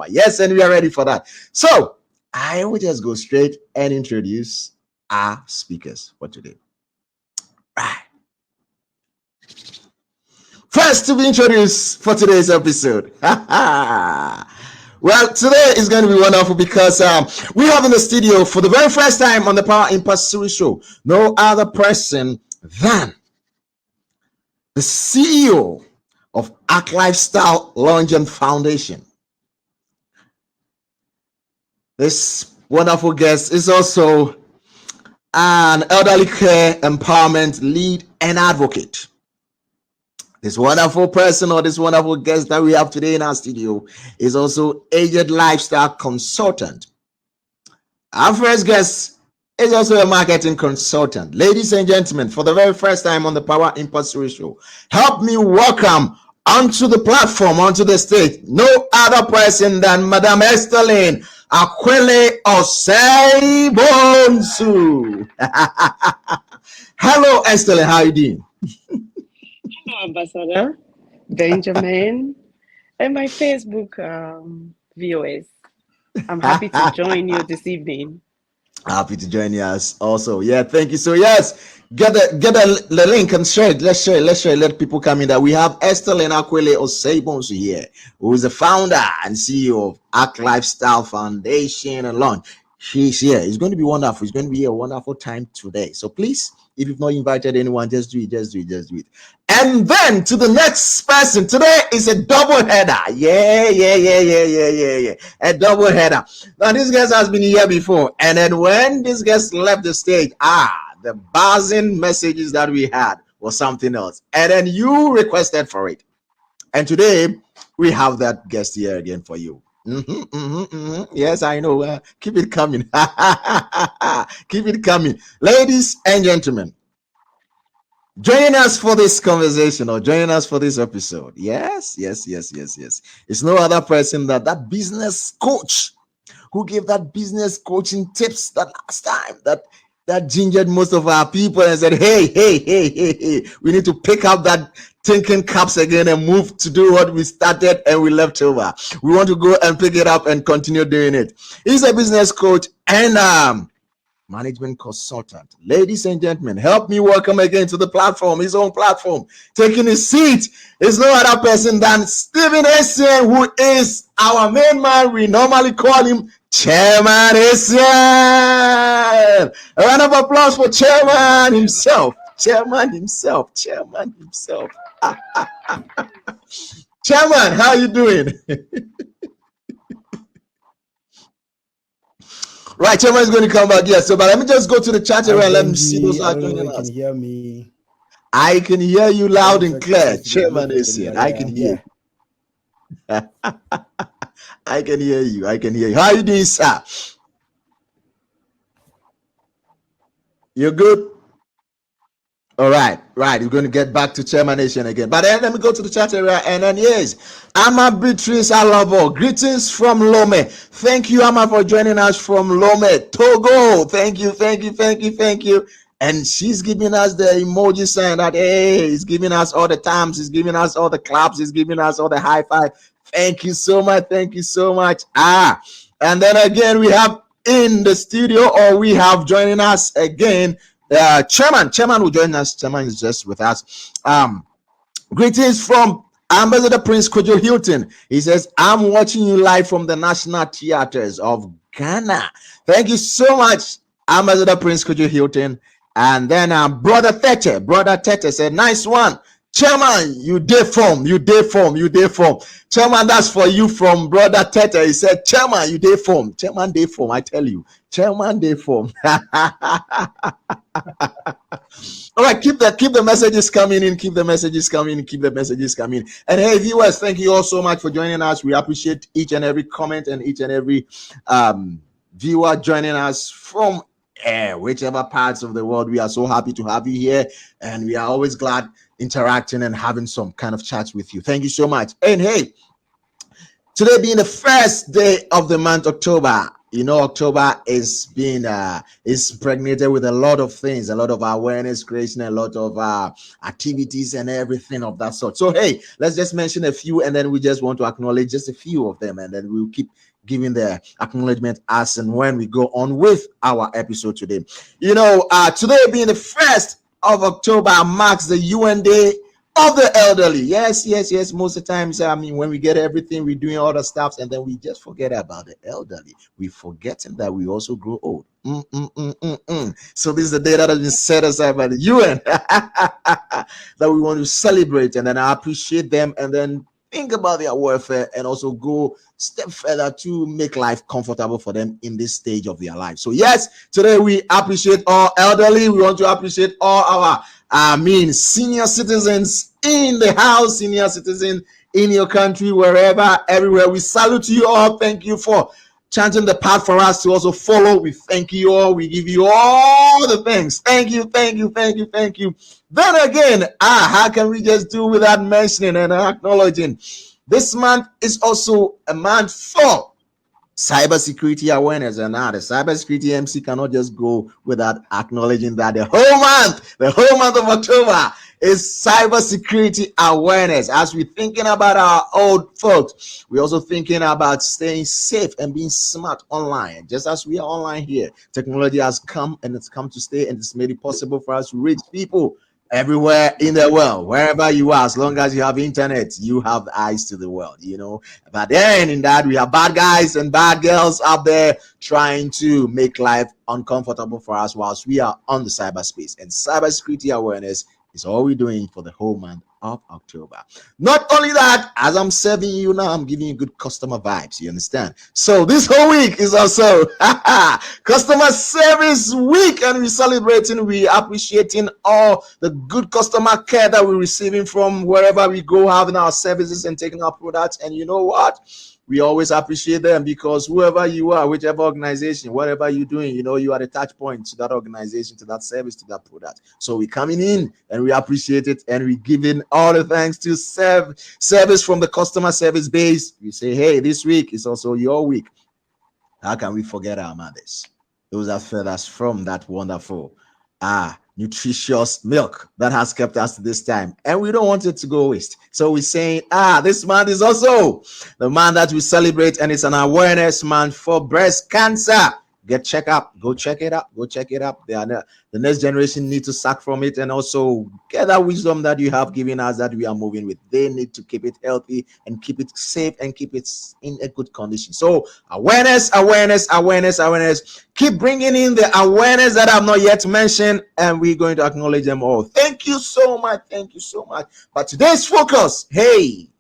Yes, and we are ready for that. So I will just go straight and introduce our speakers for today. Right. First to be introduced for today's episode. Well, today is going to be wonderful because we have in the studio for the very first time on the Power in Pursuit show no other person than the CEO of Arc Lifestyle Lounge and Foundation. This wonderful guest is also an elderly care empowerment lead and advocate. This wonderful person or this wonderful guest that we have today in our studio is also aged lifestyle consultant. Our first guest is also a marketing consultant. Ladies and gentlemen, for the very first time on the Power in Pursuit show, help me welcome onto the platform, onto the stage, no other person than Madame Esteline Aquile Osei-Bonsu. Hello, Esteline. How are you doing? Hello, Ambassador Benjamin and my Facebook viewers. I'm happy to join you this evening. Happy to join us also. Yeah, thank you. So yes, get the link and share it. Let's share it. Let people come in. That we have Esteline Aquile Osei-Bonsu here, who is the founder and CEO of Arc Lifestyle Foundation and Launch. She's here. It's going to be wonderful. It's going to be a wonderful time today. So please, if you've not invited anyone, just do it. And then to the next person. Today is a double header. Yeah. A double header. Now this guest has been here before. And then when this guest left the stage, the buzzing messages that we had was something else. And then you requested for it. And today we have that guest here again for you. Yes, I know. Keep it coming. Keep it coming. Ladies and gentlemen, join us for this conversation or join us for this episode. Yes. It's no other person than that business coach who gave that business coaching tips that last time that gingered most of our people and said, hey, we need to pick up that thinking caps again and move to do what we started and we left over. We want to go and pick it up and continue doing it. He's a business coach and management consultant. Ladies and gentlemen, help me welcome again to the platform, his own platform. Taking his seat is no other person than Stephen Essien, who is our main man. We normally call him Chairman Essien. A round of applause for Chairman himself. Chairman himself. Chairman, how you doing? Right, Chairman is going to come back. Yes, so but let me just go to the chat area and let me see those are joining us. Can hear me? I can hear you loud and clear. Chairman is here. I can hear you. I can hear you. How are you doing, sir? You're good? All right. We're going to get back to Chairman Nation again. But then let me go to the chat area. And then, yes, Ama Beatrice Alavo. Greetings from Lome. Thank you, Ama, for joining us from Lome, Togo. Thank you. And she's giving us the emoji sign that, hey, he's giving us all the thumbs. He's giving us all the claps. He's giving us all the high five. Thank you so much. And then again, we have in the studio, or we have joining us again, Chairman will join us. Chairman is just with us. Greetings from Ambassador Prince Kojo Hilton. He says, I'm watching you live from the National Theatres of Ghana. Thank you so much, Ambassador Prince Kojo Hilton. And then Brother Tete said, nice one. Chairman, you did form. Chairman, that's for you from Brother Tete. He said, Chairman, you did form. Chairman, they form, I tell you. Chairman, they form. All right, keep the messages coming in. Keep the messages coming. And hey, viewers, thank you all so much for joining us. We appreciate each and every comment and each and every viewer joining us from whichever parts of the world. We are so happy to have you here, and we are always glad interacting and having some kind of chats with you. Thank you so much. And hey, today being the first day of the month October, October is being is impregnated with a lot of things, a lot of awareness creation, a lot of activities and everything of that sort. So hey, let's just mention a few, and then we just want to acknowledge just a few of them, and then we'll keep giving the acknowledgement as and when we go on with our episode today. Today being the 1st of October marks the UN Day of the elderly. Yes, yes, yes. Most of the times, when we get everything, we're doing all the stuff, and then we just forget about the elderly. We forgetting that we also grow old. So this is the day that has been set aside by the UN that we want to celebrate, and then I appreciate them, and then think about their welfare, and also go step further to make life comfortable for them in this stage of their life. So yes, today we appreciate all elderly. We want to appreciate all our senior citizens in the house, senior citizen in your country, wherever, everywhere. We salute you all. Thank you for chanting the path for us to also follow. We thank you all. We give you all the thanks. Thank you, thank you, thank you, thank you. Then again, how can we just do without mentioning and acknowledging this month is also a month for cybersecurity awareness, and now the cybersecurity MC cannot just go without acknowledging that the whole month of October is cybersecurity awareness. As we're thinking about our old folks, we're also thinking about staying safe and being smart online. Just as we are online here, technology has come and it's come to stay, and it's made it possible for us to reach people everywhere in the world, wherever you are. As long as you have internet, you have eyes to the world, but then in that, we have bad guys and bad girls out there trying to make life uncomfortable for us whilst we are on the cyberspace. And cybersecurity awareness is all we're doing for the whole month of October. Not only that, as I'm serving you now, I'm giving you good customer vibes. You understand? So this whole week is also customer service week, and we're celebrating, we appreciating all the good customer care that we're receiving from wherever we go, having our services and taking our products. And you know what? We always appreciate them, because whoever you are, whichever organization, whatever you're doing, you are the touch point to that organization, to that service, to that product. So we're coming in and we appreciate it, and we're giving all the thanks to service from the customer service base. We say, hey, this week is also your week. How can we forget our mothers? Those that fed us from that wonderful nutritious milk that has kept us to this time, and we don't want it to go waste. So we're saying, this month is also the month that we celebrate, and it's an awareness month for breast cancer. Get check up, go check it up, go check it up. The next generation need to suck from it, and also get that wisdom that you have given us that we are moving with. They need to keep it healthy and keep it safe and keep it in a good condition. So awareness, awareness, awareness, awareness. Keep bringing in the awareness that I've not yet mentioned, and we're going to acknowledge them all. Thank you so much. Thank you so much. But today's focus, hey,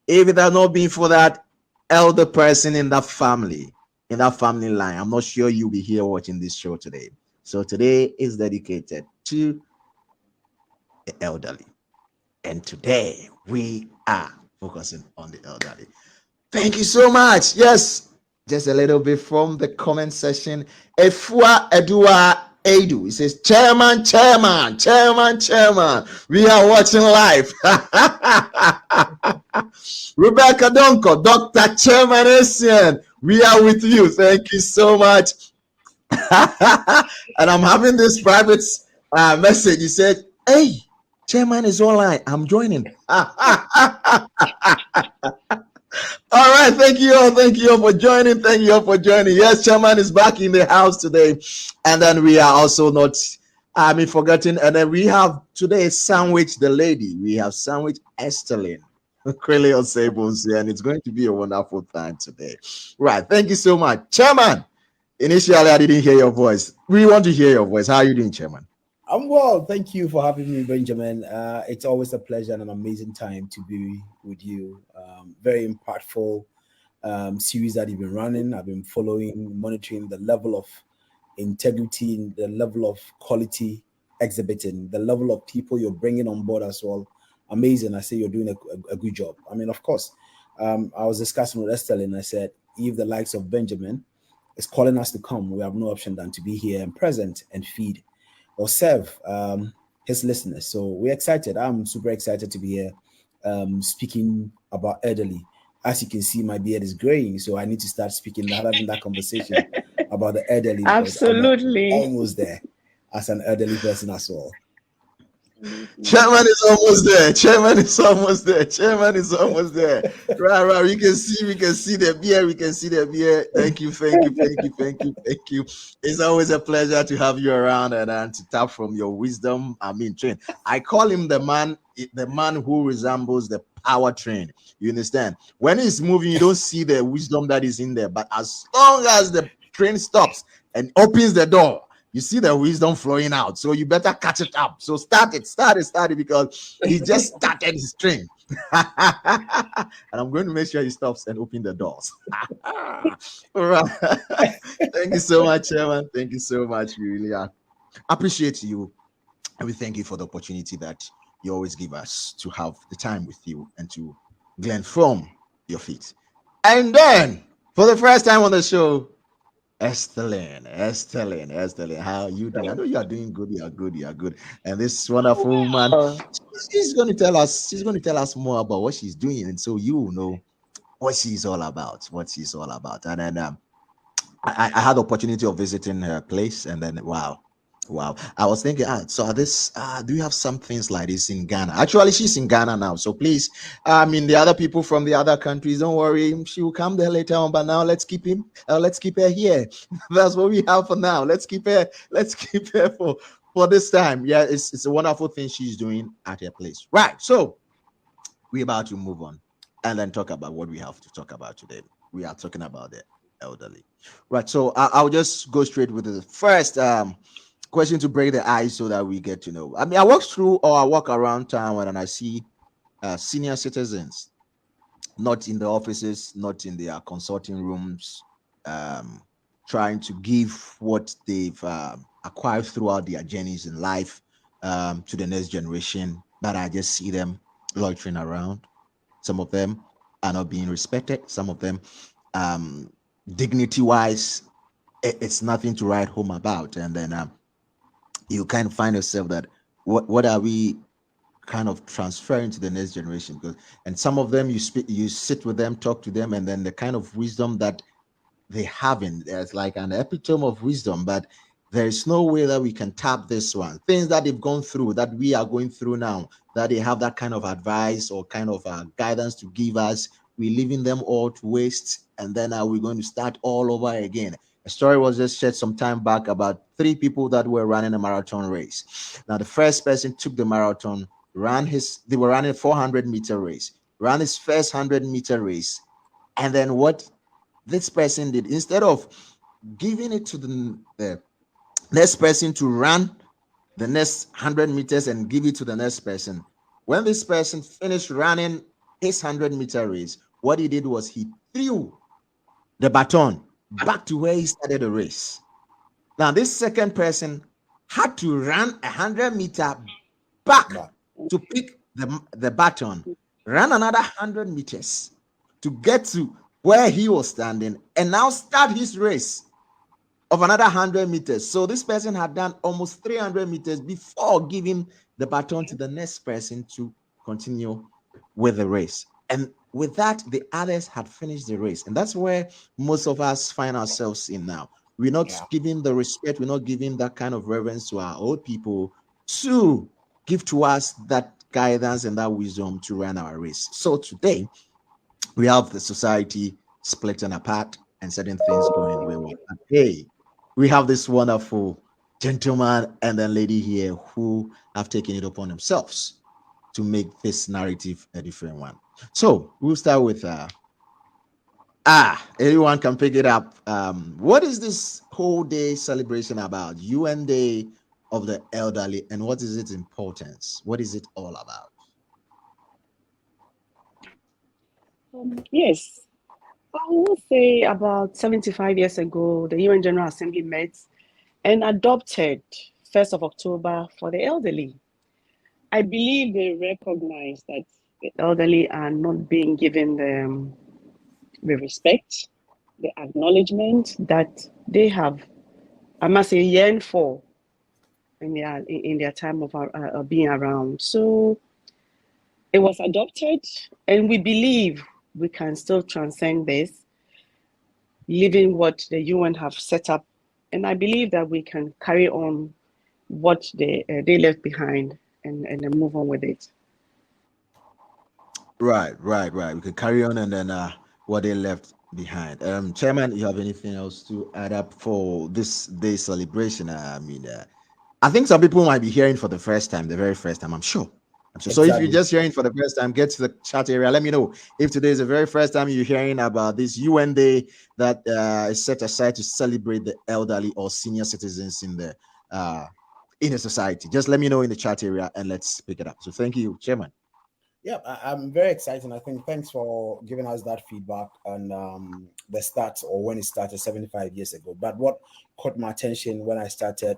if it had not been for that elder person in that family line, I'm not sure you'll be here watching this show today. So today is dedicated to the elderly, and today we are focusing on the elderly. Thank you so much. Yes, just a little bit from the comment section. Efua Edua Edu, he says, chairman, we are watching live. Rebecca Donko, Dr. Chairman Asian, we are with you. Thank you so much. And I'm having this private message. He said, hey, chairman is online, I'm joining. All right, thank you all for joining. Yes, chairman is back in the house today, and then we are also not forgetting, and then we have today sandwich the lady. We have sandwich Estelin Crelio Sables here, and it's going to be a wonderful time today. Right, thank you so much, chairman. Initially, I didn't hear your voice. We want to hear your voice. How are you doing, chairman? I'm well. Thank you for having me, Benjamin. It's always a pleasure and an amazing time to be with you. Very impactful series that you've been running. I've been following, monitoring the level of integrity, the level of quality exhibiting, the level of people you're bringing on board as well. Amazing. I say you're doing a good job. I mean, of course, I was discussing with Estelle, and I said, if the likes of Benjamin is calling us to come, we have no option than to be here and present and feed or serve his listeners. So we're excited. I'm super excited to be here speaking about elderly. as you can see, my beard is graying, so I need to start speaking, having that conversation about the elderly because I'm Absolutely. almost there as an elderly person as well. Chairman is almost there. Chairman is almost there. Chairman is almost there. Right. We can see the beer. We can see the beer. Thank you. It's always a pleasure to have you around and to tap from your wisdom. Train. I call him the man who resembles the power train. You understand? When he's moving, you don't see the wisdom that is in there. But as long as the train stops and opens the door, you see the wisdom flowing out. So you better catch it up. So start it because he just started his train. And I'm going to make sure he stops and open the doors. All right. Thank you so much, Chairman. Thank you so much. We really appreciate you. And we thank you for the opportunity that you always give us to have the time with you and to glean from your feet. And then, for the first time on the show, Estelin, how are you doing? I know you are doing good. You are good. And this wonderful woman, she's going to tell us more about what she's doing, and so you will know what she's all about. And then I had the opportunity of visiting her place, and then wow. I was thinking, so do you have some things like this in Ghana? Actually, she's in Ghana now. So please, the other people from the other countries, don't worry. She will come there later on. But now let's keep her here. That's what we have for now. Let's keep her for this time. Yeah, it's a wonderful thing she's doing at her place. Right. So we're about to move on and then talk about what we have to talk about today. We are talking about the elderly. Right. So I'll just go straight with the first question to break the ice so that we get to know. I walk around town and I see senior citizens, not in the offices, not in their consulting rooms, trying to give what they've acquired throughout their journeys in life to the next generation. But I just see them loitering around. Some of them are not being respected. Some of them, dignity-wise, it's nothing to write home about. And then you kind of find yourself that what are we kind of transferring to the next generation? And some of them you sit with them, talk to them, and then the kind of wisdom that they have in there's like an epitome of wisdom, but there's no way that we can tap this one. Things that they've gone through, that we are going through now, that they have that kind of advice or kind of guidance to give us. We're leaving them all to waste, and then we're going to start all over again. A story was just shared some time back about 3 people that were running a marathon race. Now, the first person took the marathon, they were running a 400-meter race, ran his first 100-meter race. And then what this person did, instead of giving it to the next person to run the next 100 meters and give it to the next person, when this person finished running his 100-meter race, what he did was he threw the baton back to where he started the race. Now, this second person had to run 100-meter back to pick the baton, run another 100 meters to get to where he was standing, and now start his race of another 100 meters. So this person had done almost 300 meters before giving the baton to the next person to continue with the race. And with that, the others had finished the race. And that's where most of us find ourselves in now. We're not giving the respect, we're not giving that kind of reverence to our old people to give to us that guidance and that wisdom to run our race. So today, we have the society splitting apart and certain things going wayward. And hey, we have this wonderful gentleman and then lady here who have taken it upon themselves to make this narrative a different one. So we'll start with anyone can pick it up. What is this whole day celebration about? UN Day of the Elderly, and what is its importance? What is it all about? Yes, I will say about 75 years ago, the UN General Assembly met and adopted 1st of October for the elderly. I believe they recognize that the elderly are not being given the respect, the acknowledgement that they have, I must say, yearned for in their time of being around. So it was adopted, and we believe we can still transcend this, living what the UN have set up. And I believe that we can carry on what they left behind and then move on with it. Right. We can carry on and then what they left behind. Chairman, you have anything else to add up for this day celebration? I think some people might be hearing for the first time, the very first time. I'm sure. I'm sure. So if you're Exactly. just hearing for the first time, get to the chat area. Let me know if today is the very first time you're hearing about this UN Day that is set aside to celebrate the elderly or senior citizens uh, in the society. Just let me know in the chat area and let's pick it up. So thank you, Chairman. Yeah, I'm very excited. I think thanks for giving us that feedback on the start or when it started 75 years ago. But what caught my attention when I started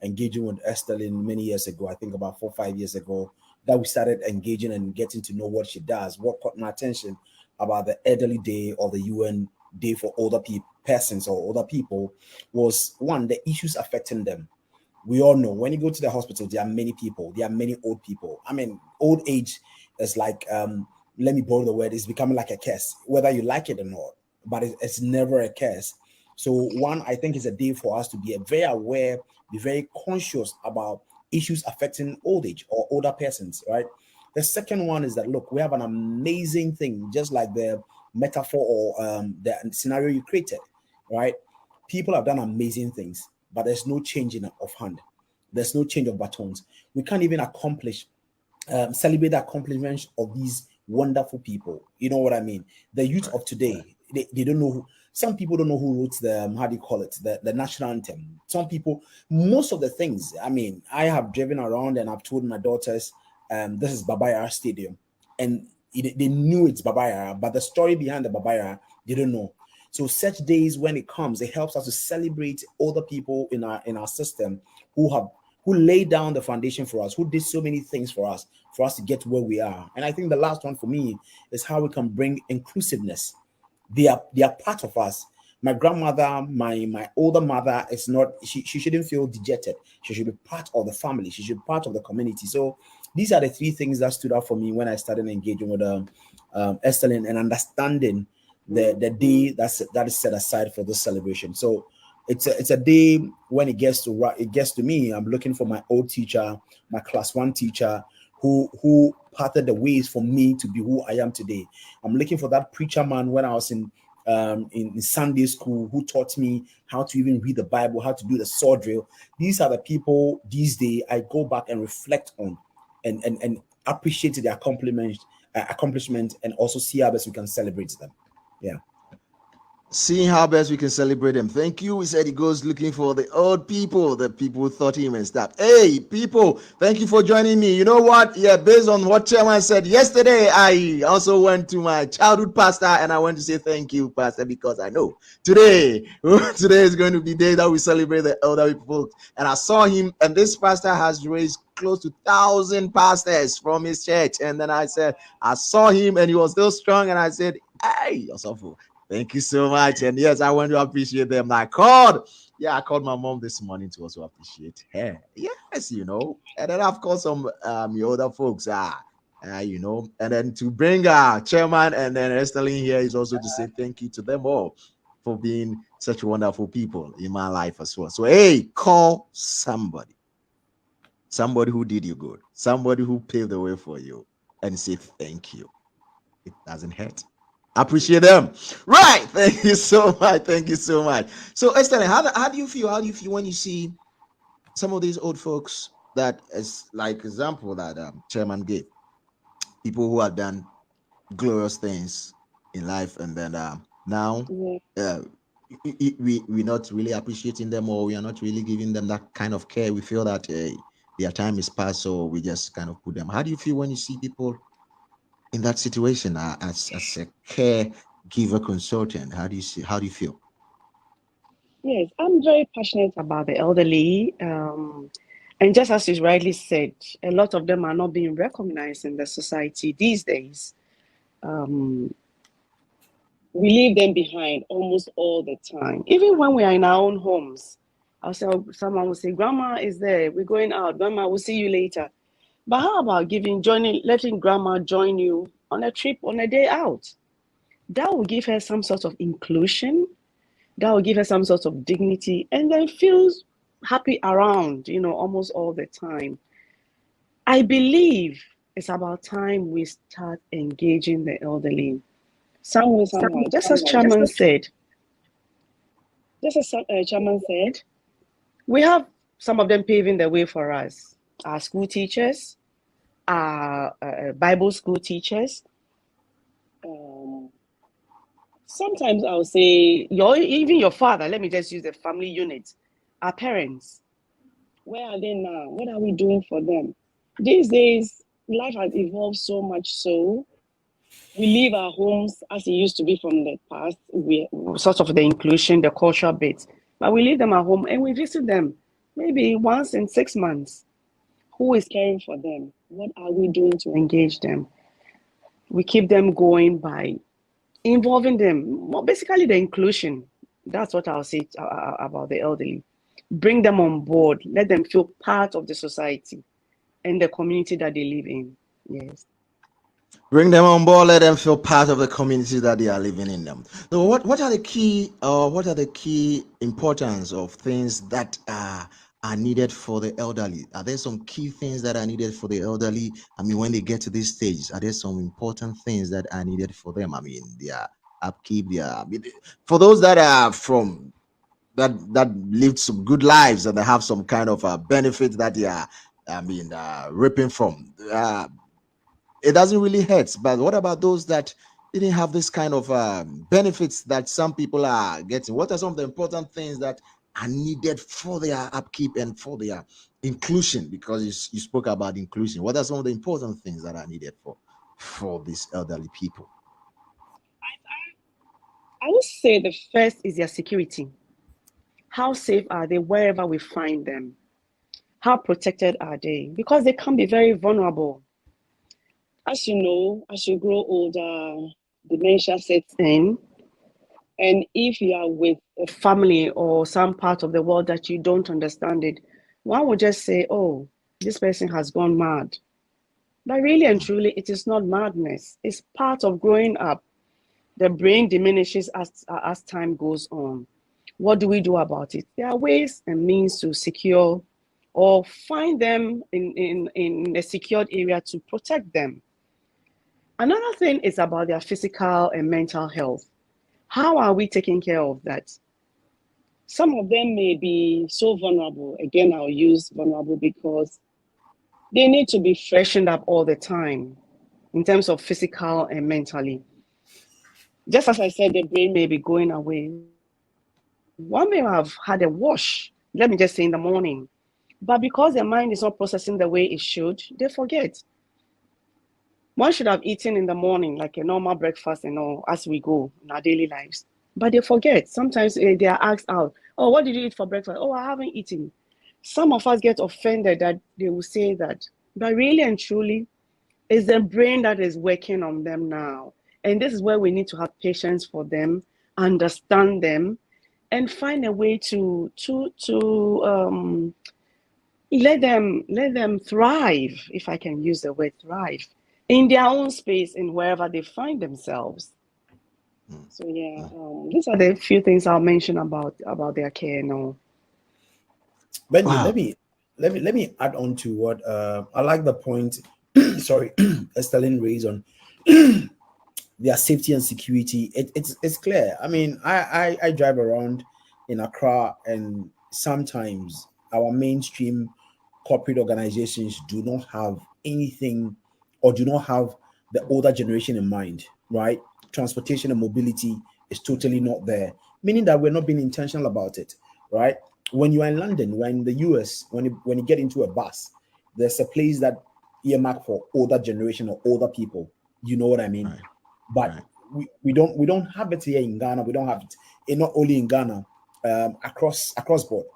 engaging with Estelin many years ago, I think about 4 or 5 years ago, that we started engaging and getting to know what she does. What caught my attention about the elderly day or the UN day for older persons or older people was one, the issues affecting them. We all know when you go to the hospital, there are many people, there are many old people. I mean, old age is like let me borrow the word, it's becoming like a curse, whether you like it or not, but it's never a curse. So one, I think, is a day for us to be very aware, be very conscious about issues affecting old age or older persons, right? The second one is that look, we have an amazing thing, just like the metaphor or the scenario you created, right? People have done amazing things, but there's no change in of hand. There's no change of batons. We can't even accomplish, celebrate the accomplishments of these wonderful people. You know what I mean? The youth Right. of today, they don't know who, some people don't know who wrote the, how do you call it, the national anthem. Some people, most of the things, I mean, I have driven around and I've told my daughters, this is Babaya Stadium. And they knew it's Babaya, but the story behind the Babaya, they don't know. So such days when it comes, it helps us to celebrate older people in our system who have who laid down the foundation for us, who did so many things for us to get to where we are. And I think the last one for me is how we can bring inclusiveness. They are part of us. My grandmother, my older mother is not, she shouldn't feel dejected. She should be part of the family. She should be part of the community. So these are the three things that stood out for me when I started engaging with Estelin and understanding the day that is set aside for this celebration. So it's a day when it gets to me. I'm looking for my old teacher, my class one teacher, who parted the ways for me to be who I am today. I'm looking for that preacher man when I was in Sunday school who taught me how to even read the Bible, how to do the sword drill. These are the people these days I go back and reflect on and appreciate their accomplishment and also see how best we can celebrate them. Yeah. Seeing how best we can celebrate them. Thank you. He said he goes looking for the old people, the people who thought him and stuff. Hey, people, thank you for joining me. You know what? Yeah, based on what Chairman said yesterday, I also went to my childhood pastor and I went to say thank you, Pastor, because I know today, today is going to be the day that we celebrate the elderly people. And I saw him, and this pastor has raised close to 1,000 pastors from his church. And then I said, I saw him and he was still strong. And I said, hey, Yourself. Thank you so much. And yes, I want to appreciate them. I called. Yeah, I called my mom this morning to also appreciate her. Yes, And then I've called some your other folks. And then to bring chairman and then Estelin here is also to say thank you to them all for being such wonderful people in my life as well. So hey, call somebody who did you good, somebody who paved the way for you, and say thank you. It doesn't hurt. Appreciate them. Right. Thank you so much. Thank you so much. So, Estelle, how do you feel? How do you feel when you see some of these old folks that is like example that chairman gave, people who have done glorious things in life, and then now Yeah. uh, we're not really appreciating them, or we are not really giving them that kind of care. We feel that their time is past, so we just kind of put them. How do you feel when you see people in that situation as a caregiver consultant? How do you see? How do you feel? Yes, I'm very passionate about the elderly. And just as you rightly said, a lot of them are not being recognized in the society these days. Um, we leave them behind almost all the time. Even when we are in our own homes, I'll say, someone will say, Grandma is there. We're going out. Grandma, we'll see you later. But how about letting grandma join you on a trip, on a day out. That will give her some sort of inclusion. That will give her some sort of dignity, and then feels happy around, almost all the time. I believe it's about time we start engaging the elderly. Some way, somehow. Just as Chairman said, we have some of them paving the way for us. Our school teachers, our Bible school teachers. Sometimes I'll say, even your father, let me just use the family unit, our parents. Where are they now? What are we doing for them? These days, life has evolved so much so we leave our homes as it used to be from the past. We sort of the inclusion, the cultural bit, but we leave them at home and we visit them maybe once in 6 months. Who is caring for them? What are we doing to engage them? We keep them going by involving them. Well, basically, the inclusion. That's what I'll say about the elderly. Bring them on board. Let them feel part of the society and the community that they live in. Yes. Bring them on board. Let them feel part of the community that they are living in them. So, what are the key importance of things that are needed for the elderly? Are there some key things that are needed for the elderly? I mean, when they get to this stage, are there some important things that are needed for them? I mean, their upkeep, for those that are from that lived some good lives and they have some kind of benefit that they are, ripping from. It doesn't really hurt. But what about those that didn't have this kind of benefits that some people are getting? What are some of the important things that are needed for their upkeep and for their inclusion? Because you spoke about inclusion. What are some of the important things that are needed for these elderly people? I would say the first is their security. How safe are they wherever we find them? How protected are they? Because they can be very vulnerable. As you know, as you grow older, dementia sets in. And if you are with a family or some part of the world that you don't understand it, one would just say, oh, this person has gone mad. But really and truly, it is not madness. It's part of growing up. The brain diminishes as time goes on. What do we do about it? There are ways and means to secure or find them in a secured area to protect them. Another thing is about their physical and mental health. How are we taking care of that? Some of them may be so vulnerable. Again, I'll use vulnerable because they need to be freshened up all the time in terms of physical and mentally. Just as I said, the brain may be going away. One may have had a wash, let me just say in the morning, but because their mind is not processing the way it should, they forget. One should have eaten in the morning like a normal breakfast and all as we go in our daily lives. But they forget. Sometimes they are asked out, oh, what did you eat for breakfast? Oh, I haven't eaten. Some of us get offended that they will say that. But really and truly, it's the brain that is working on them now. And this is where we need to have patience for them, understand them, and find a way to let them thrive, if I can use the word thrive, in their own space in wherever they find themselves. So yeah, these are the few things I'll mention about their care now. Benji, Wow. let me add on to what I like the point. Sorry, Estelin raised on their safety and security. It's clear. I mean, I drive around in Accra, and sometimes our mainstream corporate organizations do not have anything or do not have the older generation in mind, right? Transportation and mobility is totally not there, meaning that we're not being intentional about it, right? When you are in London, when in the US, when you get into a bus, there's a place that earmarked for older generation or older people. You know what I mean? Right. But Right. we don't have it here in Ghana. We don't have it, and not only in Ghana, across board.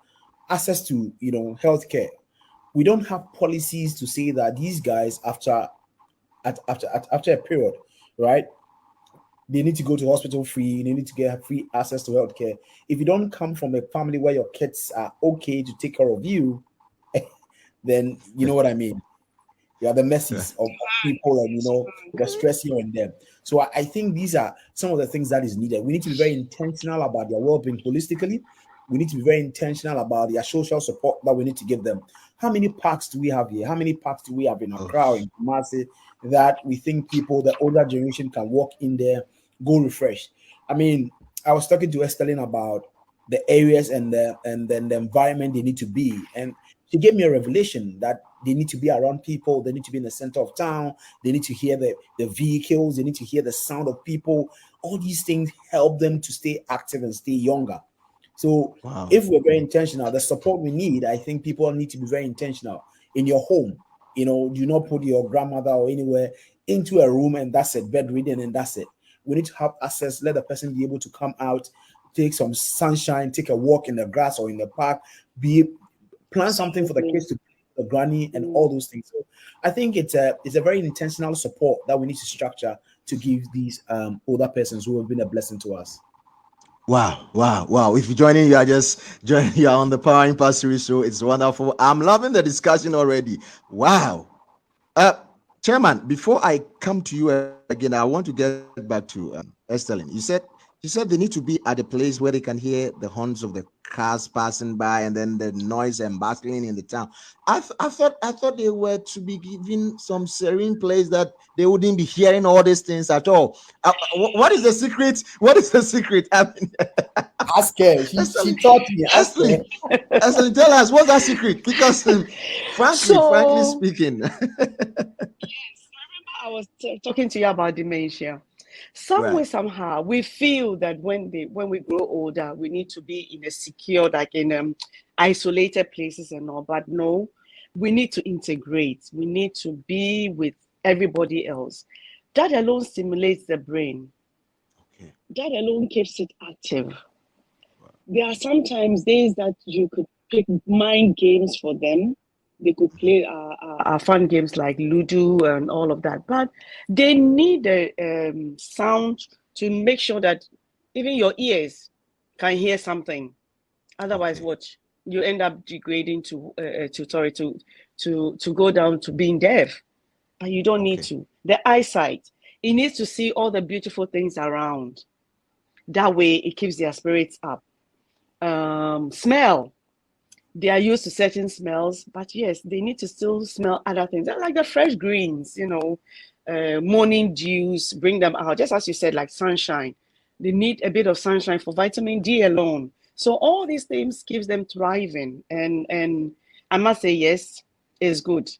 Access to healthcare. We don't have policies to say that these guys after a period, right? They need to go to hospital free. They need to get free access to healthcare. If you don't come from a family where your kids are okay to take care of you, then you know what I mean. You are the messes of people, and the stress here and there. So I think these are some of the things that is needed. We need to be very intentional about their well-being holistically. We need to be very intentional about their social support that we need to give them. How many parks do we have here? How many parks do we have in Oh, Accra, in Kumasi, that we think people, the older generation, can walk in there, go refresh? I mean, I was talking to Estelin about the areas and then the environment they need to be, and she gave me a revelation that they need to be around people, they need to be in the center of town, they need to hear the vehicles, they need to hear the sound of people. All these things help them to stay active and stay younger. So wow. if we're very intentional, the support we need, I think people need to be very intentional in your home. Do not put your grandmother or anywhere into a room and that's it, bedridden and that's it. We need to have access, let the person be able to come out, take some sunshine, take a walk in the grass or in the park, be plan something for the Absolutely. kids to the granny and Mm. all those things. So I think it's a very intentional support that we need to structure to give these older persons who have been a blessing to us. Wow, wow, wow. If you're joining, you are just joining, you are on the Power Impact Series show. It's wonderful. I'm loving the discussion already. Wow. Uh, Chairman, before I come to you again, I want to get back to Estelin. You said they need to be at a place where they can hear the horns of the cars passing by and then the noise and bustling in the town. I thought they were to be given some serene place that they wouldn't be hearing all these things at all. What is the secret? What is the secret? I mean, Ask her. She Estelin, taught me. Ask her. Estelin, Estelin, tell us what's that secret? Because frankly So speaking, I was talking to you about dementia. Some way, right. somehow, we feel that when we grow older, we need to be in a secure, like in isolated places and all. But no, we need to integrate. We need to be with everybody else. That alone stimulates the brain. Okay. That alone keeps it active. There are sometimes days that you could pick mind games for them. They could play fun games like Ludo and all of that, but they need a sound to make sure that even your ears can hear something. Otherwise, Okay. what you end up degrading to go down to being deaf. But you don't need Okay. to. The eyesight, it needs to see all the beautiful things around. That way, it keeps their spirits up. Smell, they are used to certain smells, but yes, they need to still smell other things. Like the fresh greens, morning dews, bring them out. Just as you said, like sunshine. They need a bit of sunshine for vitamin D alone. So all these things gives them thriving. And I must say, yes, it's good.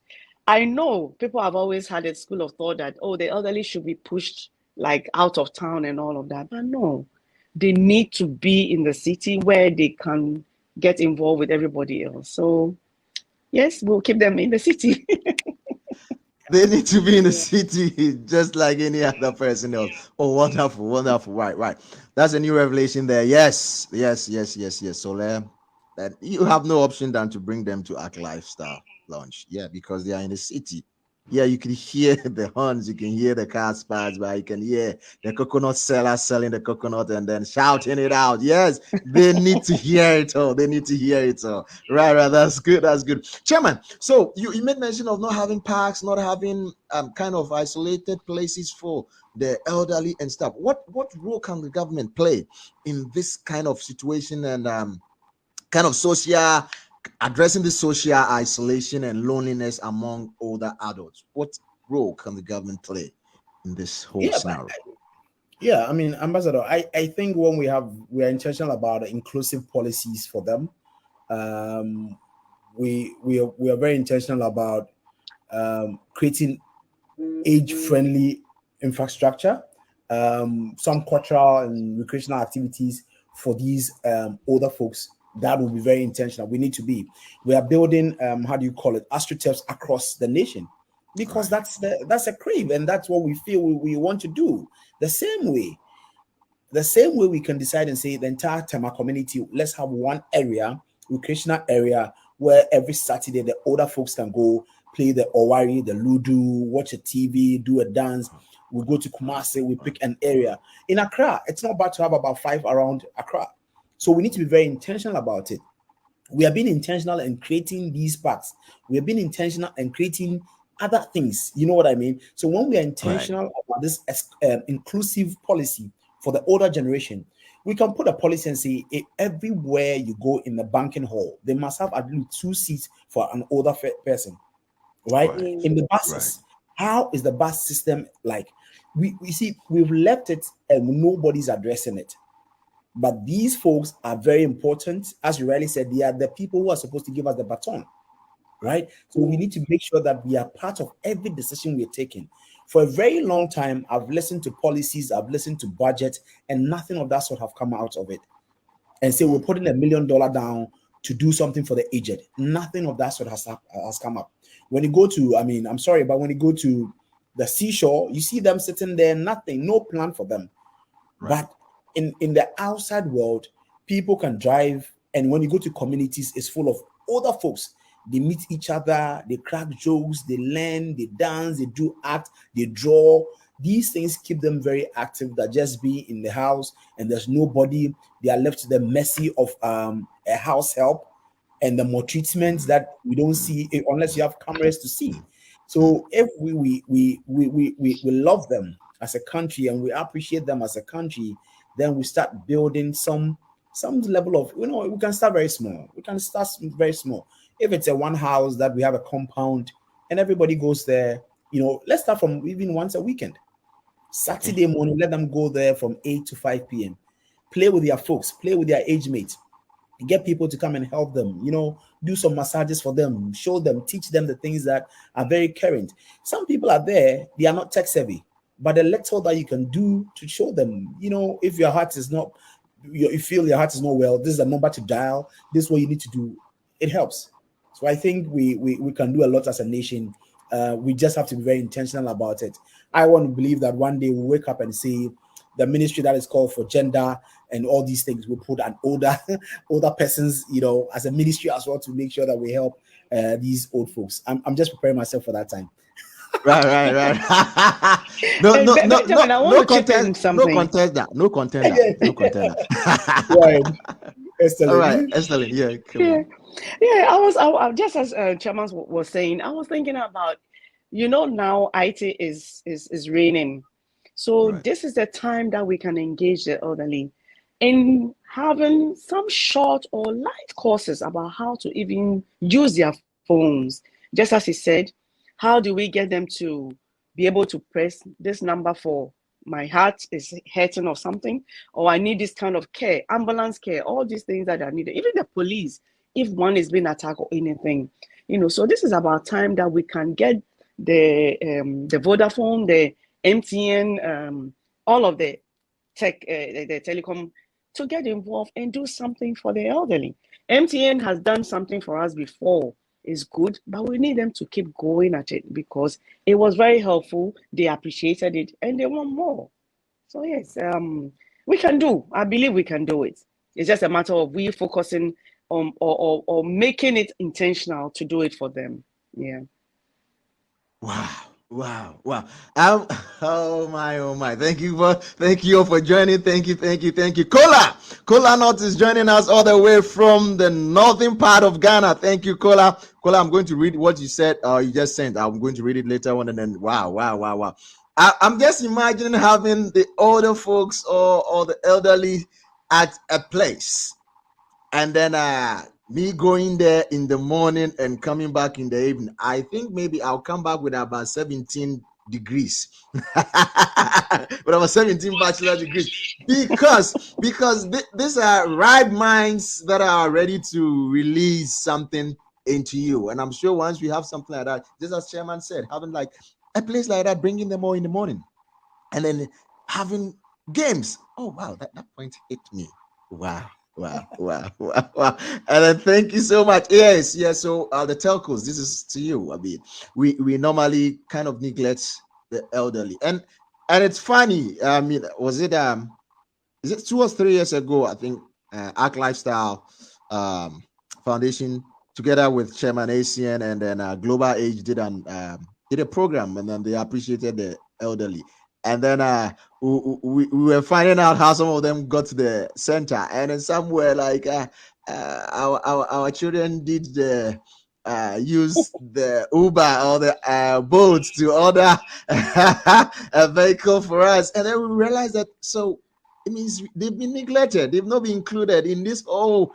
I know people have always had a school of thought that, oh, the elderly should be pushed like out of town and all of that. But no, they need to be in the city where they can get involved with everybody else. So yes, we'll keep them in the city. They need to be in the Yeah. city just like any other person else. Oh, wonderful, wonderful. Right, right. That's a new revelation there. Yes, yes, yes, yes, yes. So, that you have no option than to bring them to Act Lifestyle Launch. Yeah, because they are in the city. Yeah, you can hear the horns, you can hear the cars pass by, you can hear the coconut seller selling the coconut and then shouting it out. Yes, they need to hear it all. They need to hear it all. Right, right. That's good. That's good. Chairman, so you made mention of not having parks, not having kind of isolated places for the elderly and stuff. What role can the government play in this kind of situation and kind of social addressing the social isolation and loneliness among older adults? What role can the government play in this whole Yeah, but scenario? yeah, I mean, Ambassador, I think when we are intentional about inclusive policies for them, um, we are very intentional about creating age-friendly infrastructure, some cultural and recreational activities for these older folks. That will be very intentional. We need to be. We are building, how do you call it, astroturfs across the nation, because Right. that's a crave, and that's what we feel we want to do. The same way, the same way we can decide and say the entire Tema community, let's have one area, recreational area, where every Saturday the older folks can go play the Owari, the Ludo, watch a TV, do a dance. We go to Kumasi, we pick an area. In Accra, it's not bad to have about 5 around Accra. So we need to be very intentional about it. We have been intentional in creating these parks. We have been intentional in creating other things. You know what I mean? So when we are Right. intentional about this inclusive policy for the older generation, we can put a policy and say everywhere you go in the banking hall, they must have at least 2 seats for an older person, right? Right. Mm. In the Right. buses, how is the bus system like? We see we've left it and nobody's addressing it. But these folks are very important. As you rightly said, they are the people who are supposed to give us the baton, right? So we need to make sure that we are part of every decision we're taking. For a very long time, I've listened to policies, I've listened to budget, and nothing of that sort have come out of it. And say we're putting $1 million down to do something for the aged. Nothing of that sort has come up. When you go to, I mean, I'm sorry, but when you go to the seashore, you see them sitting there, nothing, no plan for them. Right. But in the outside world, people can drive, and when you go to communities, it's full of older folks. They meet each other, they crack jokes, they learn, they dance, they do act, they draw. These things keep them very active. That just be in the house and there's nobody. They are left to the mercy of a house help and the more treatments that we don't see unless you have cameras to see. So if we love them as a country and we appreciate them as a country, then we start building some level of, we can start very small. We can start very small. If it's a one house that we have a compound and everybody goes there, let's start from even once a weekend. Okay. Saturday morning, let them go there from 8 to 5 p.m. Play with their folks, play with their age mates, get people to come and help them, do some massages for them, show them, teach them the things that are very current. Some people are there, they are not tech savvy, but the little that you can do to show them, if your heart is not, you feel your heart is not well, this is a number to dial, this is what you need to do. It helps. So I think we can do a lot as a nation. We just have to be very intentional about it. I want to believe that one day we'll wake up and say the ministry that is called for gender and all these things will put an older persons, as a ministry as well, to make sure that we help these old folks. I'm just preparing myself for that time. Right. No, Hey, no, no, Benjamin, I want no to chip in contest, no something. contest that, no contest that, no contest Right, that. All right, excellent. excellent. Yeah, come Yeah, on. yeah. Just as Chairman was saying, I was thinking about, now IT is raining, so Right. this is the time that we can engage the elderly in having some short or light courses about how to even use their phones. Just as he said, how do we get them to be able to press this number for my heart is hurting or something, or I need this kind of care, ambulance care, all these things that are needed. Even the police, if one is being attacked or anything, So this is about time that we can get the Vodafone, the MTN, all of the tech, the telecom, to get involved and do something for the elderly. MTN has done something for us before. It's good, but we need them to keep going at it because it was very helpful. They appreciated it and they want more. So yes, we can do. I believe we can do it. It's just a matter of we focusing on or making it intentional to do it for them. Yeah. Wow. Wow. Um, oh my. Thank you all for joining. Thank you. Kola Not is joining us all the way from the northern part of Ghana. Thank you, Kola. Kola, I'm going to read what you said, you just sent. I'm going to read it later on, and then wow. I'm just imagining having the older folks or the elderly at a place, and then me going there in the morning and coming back in the evening. I think maybe I'll come back with about 17 degrees. With about 17 bachelor degrees, because these are right minds that are ready to release something into you. And I'm sure once we have something like that, just as Chairman said, having like a place like that, bringing them all in the morning, and then having games. Oh wow, that point hit me. Wow. And then thank you so much. Yes. So the telcos, this is to you. I mean, we normally kind of neglect the elderly, and it's funny. I mean, was it is it 2 or 3 years ago? I think Arc Lifestyle um Foundation, together with Chairman ACN and then Global Age, did a program, and then they appreciated the elderly, and then we were finding out how some of them got to the center, and then somewhere like our children did use the Uber or the boat to order a vehicle for us, and then we realize that so it means they've been neglected. They've not been included in this whole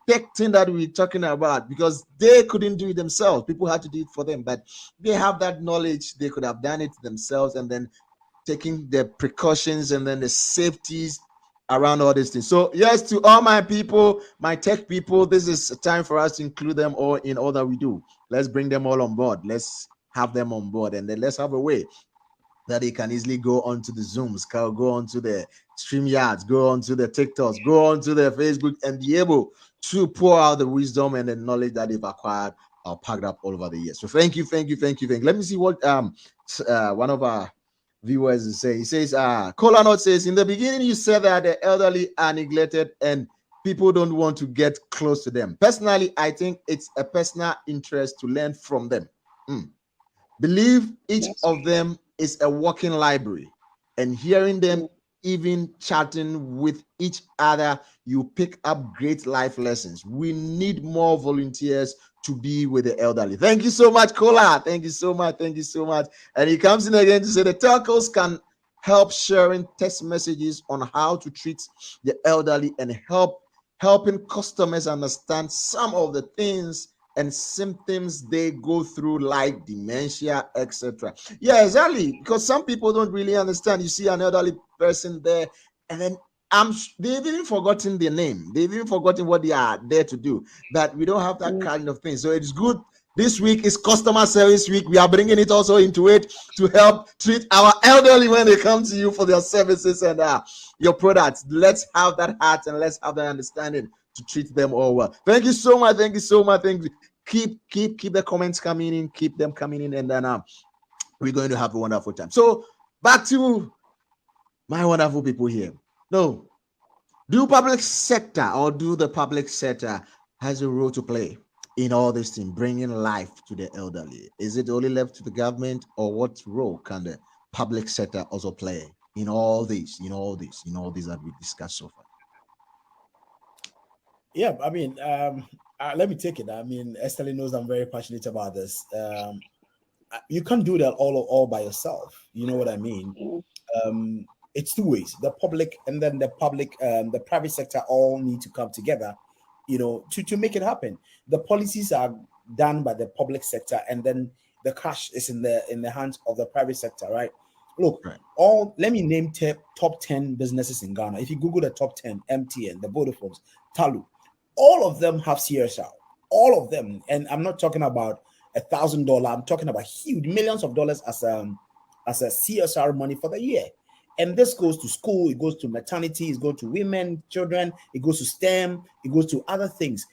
tech thing that we're talking about because they couldn't do it themselves. People had to do it for them, but they have that knowledge. They could have done it themselves, and then taking the precautions and then the safeties around all these things. So yes, to all my people, my tech people, this is a time for us to include them all in all that we do. Let's bring them all on board. Let's have them on board, and then let's have a way that they can easily go onto the Zooms, go onto the StreamYards, go onto the TikToks, go onto the Facebook, and be able to pour out the wisdom and the knowledge that they've acquired or packed up all over the years. So thank you. Let me see what one of our viewers is saying. He says, Kolanot says, in the beginning you said that the elderly are neglected and people don't want to get close to them. Personally, I think it's a personal interest to learn from them. Believe each of them is a walking library, and hearing them even chatting with each other, you pick up great life lessons. We need more volunteers to be with the elderly. Thank you so much, Kola. Thank you so much. And he comes in again to say the telcos can help sharing text messages on how to treat the elderly and helping customers understand some of the things and symptoms they go through, like dementia, etc. Yeah, exactly. Because some people don't really understand. You see an elderly person there, and then they've even forgotten their name. They've even forgotten what they are there to do. But we don't have that kind of thing. So it's good. This week is customer service week. We are bringing it also into it to help treat our elderly when they come to you for their services and your products. Let's have that heart and let's have that understanding to treat them all well. Thank you so much. Thank you. Keep the comments coming in. Keep them coming in, and then we're going to have a wonderful time. So back to my wonderful people here. No, do the public sector has a role to play in all this thing, bringing life to the elderly? Is it only left to the government, or what role can the public sector also play in all these that we discussed so far? Yeah, I mean, let me take it. I mean, Estelle knows I'm very passionate about this. You can't do that all by yourself. You know what I mean? It's two ways: the public and then the private sector all need to come together, to make it happen. The policies are done by the public sector, and then the cash is in the hands of the private sector, right? Look, let me name top 10 businesses in Ghana. If you Google the top 10, MTN, the Vodafones, Talu, all of them have CSR. All of them. And I'm not talking about $1,000. I'm talking about huge millions of dollars as a CSR money for the year. And this goes to school, it goes to maternity, it goes to women, children, it goes to STEM, it goes to other things.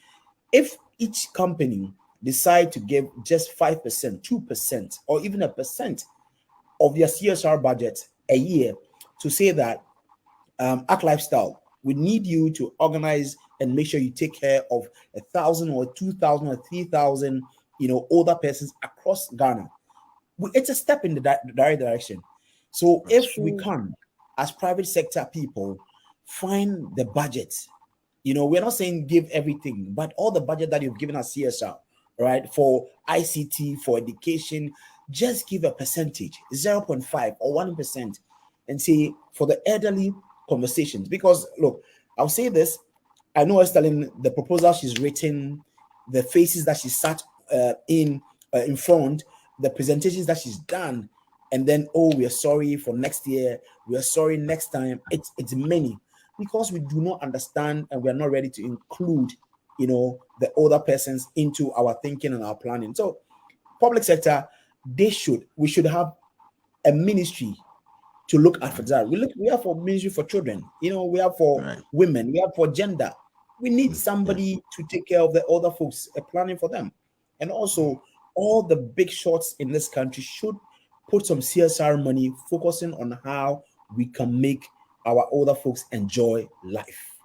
If each company decide to give just 5%, 2%, or even 1% of their CSR budget a year to say that Act Lifestyle, we need you to organize and make sure you take care of 1,000 or 2,000 or 3,000, older persons across Ghana. It's a step in the right direction. So if we can, as private sector people, find the budget, we're not saying give everything, but all the budget that you've given us CSR, right, for ICT, for education, just give a percentage, 0.5 or 1%, and say for the elderly conversations. Because look, I'll say this, I know Estelle, the proposal she's written, the faces that she sat in front, the presentations that she's done, and then, we are sorry for next year, we are sorry next time. It's many, because we do not understand and we are not ready to include, the older persons into our thinking and our planning. So public sector, we should have a ministry to look at for that. We have for ministry for children, we have for women, we have for gender. We need somebody to take care of the older folks, planning for them. And also, all the big shots in this country should put some CSR money focusing on how we can make our older folks enjoy life.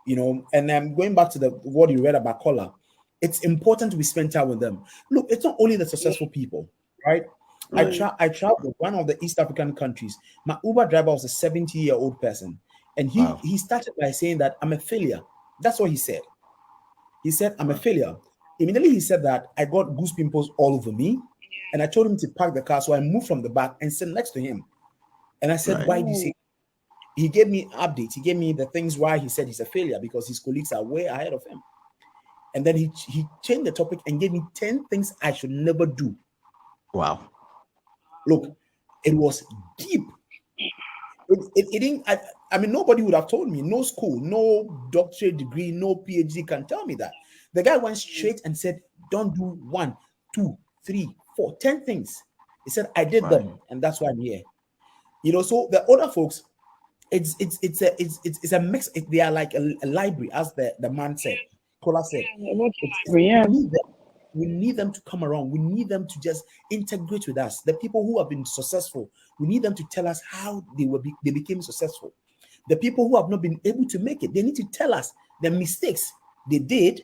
And I'm going back to what you read about Kola. It's important we spend time with them. Look, it's not only the successful people, right? I traveled with one of the East African countries. My Uber driver was a 70-year-old person. And he started by saying that I'm a failure. That's what he said. He said, I'm a failure. Immediately he said that, I got goose pimples all over me. And I told him to park the car. So I moved from the back and sat next to him. And I said, Right. why do you say? He gave me updates. He gave me the things why he said he's a failure, because his colleagues are way ahead of him. And then he changed the topic and gave me 10 things I should never do. Wow. Look, it was deep. It didn't, I mean, nobody would have told me. No school, no doctorate degree, no PhD can tell me that. The guy went straight and said, don't do 1, 2, 3, 4, 10 things. He said, I did Right. them, and that's why I'm here. So the other folks, it's a mix. They are like a library, as the man said, Kola said. Yeah. We need them to come around. We need them to just integrate with us. The people who have been successful, we need them to tell us how they became successful. The people who have not been able to make it, they need to tell us the mistakes they did,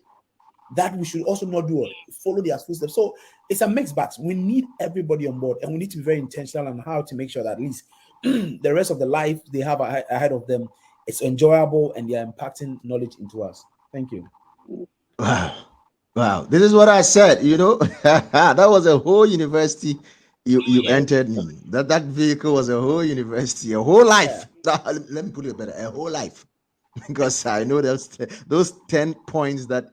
that we should also not do it, follow their footsteps. So it's a mixed bag. We need everybody on board, and we need to be very intentional on how to make sure that at least the rest of the life they have ahead of them is enjoyable and they are impacting knowledge into us. Thank you. Wow. Wow. This is what I said, that was a whole university you entered me. That vehicle was a whole university, a whole life. Let me put it better, a whole life. Because I know those 10 points that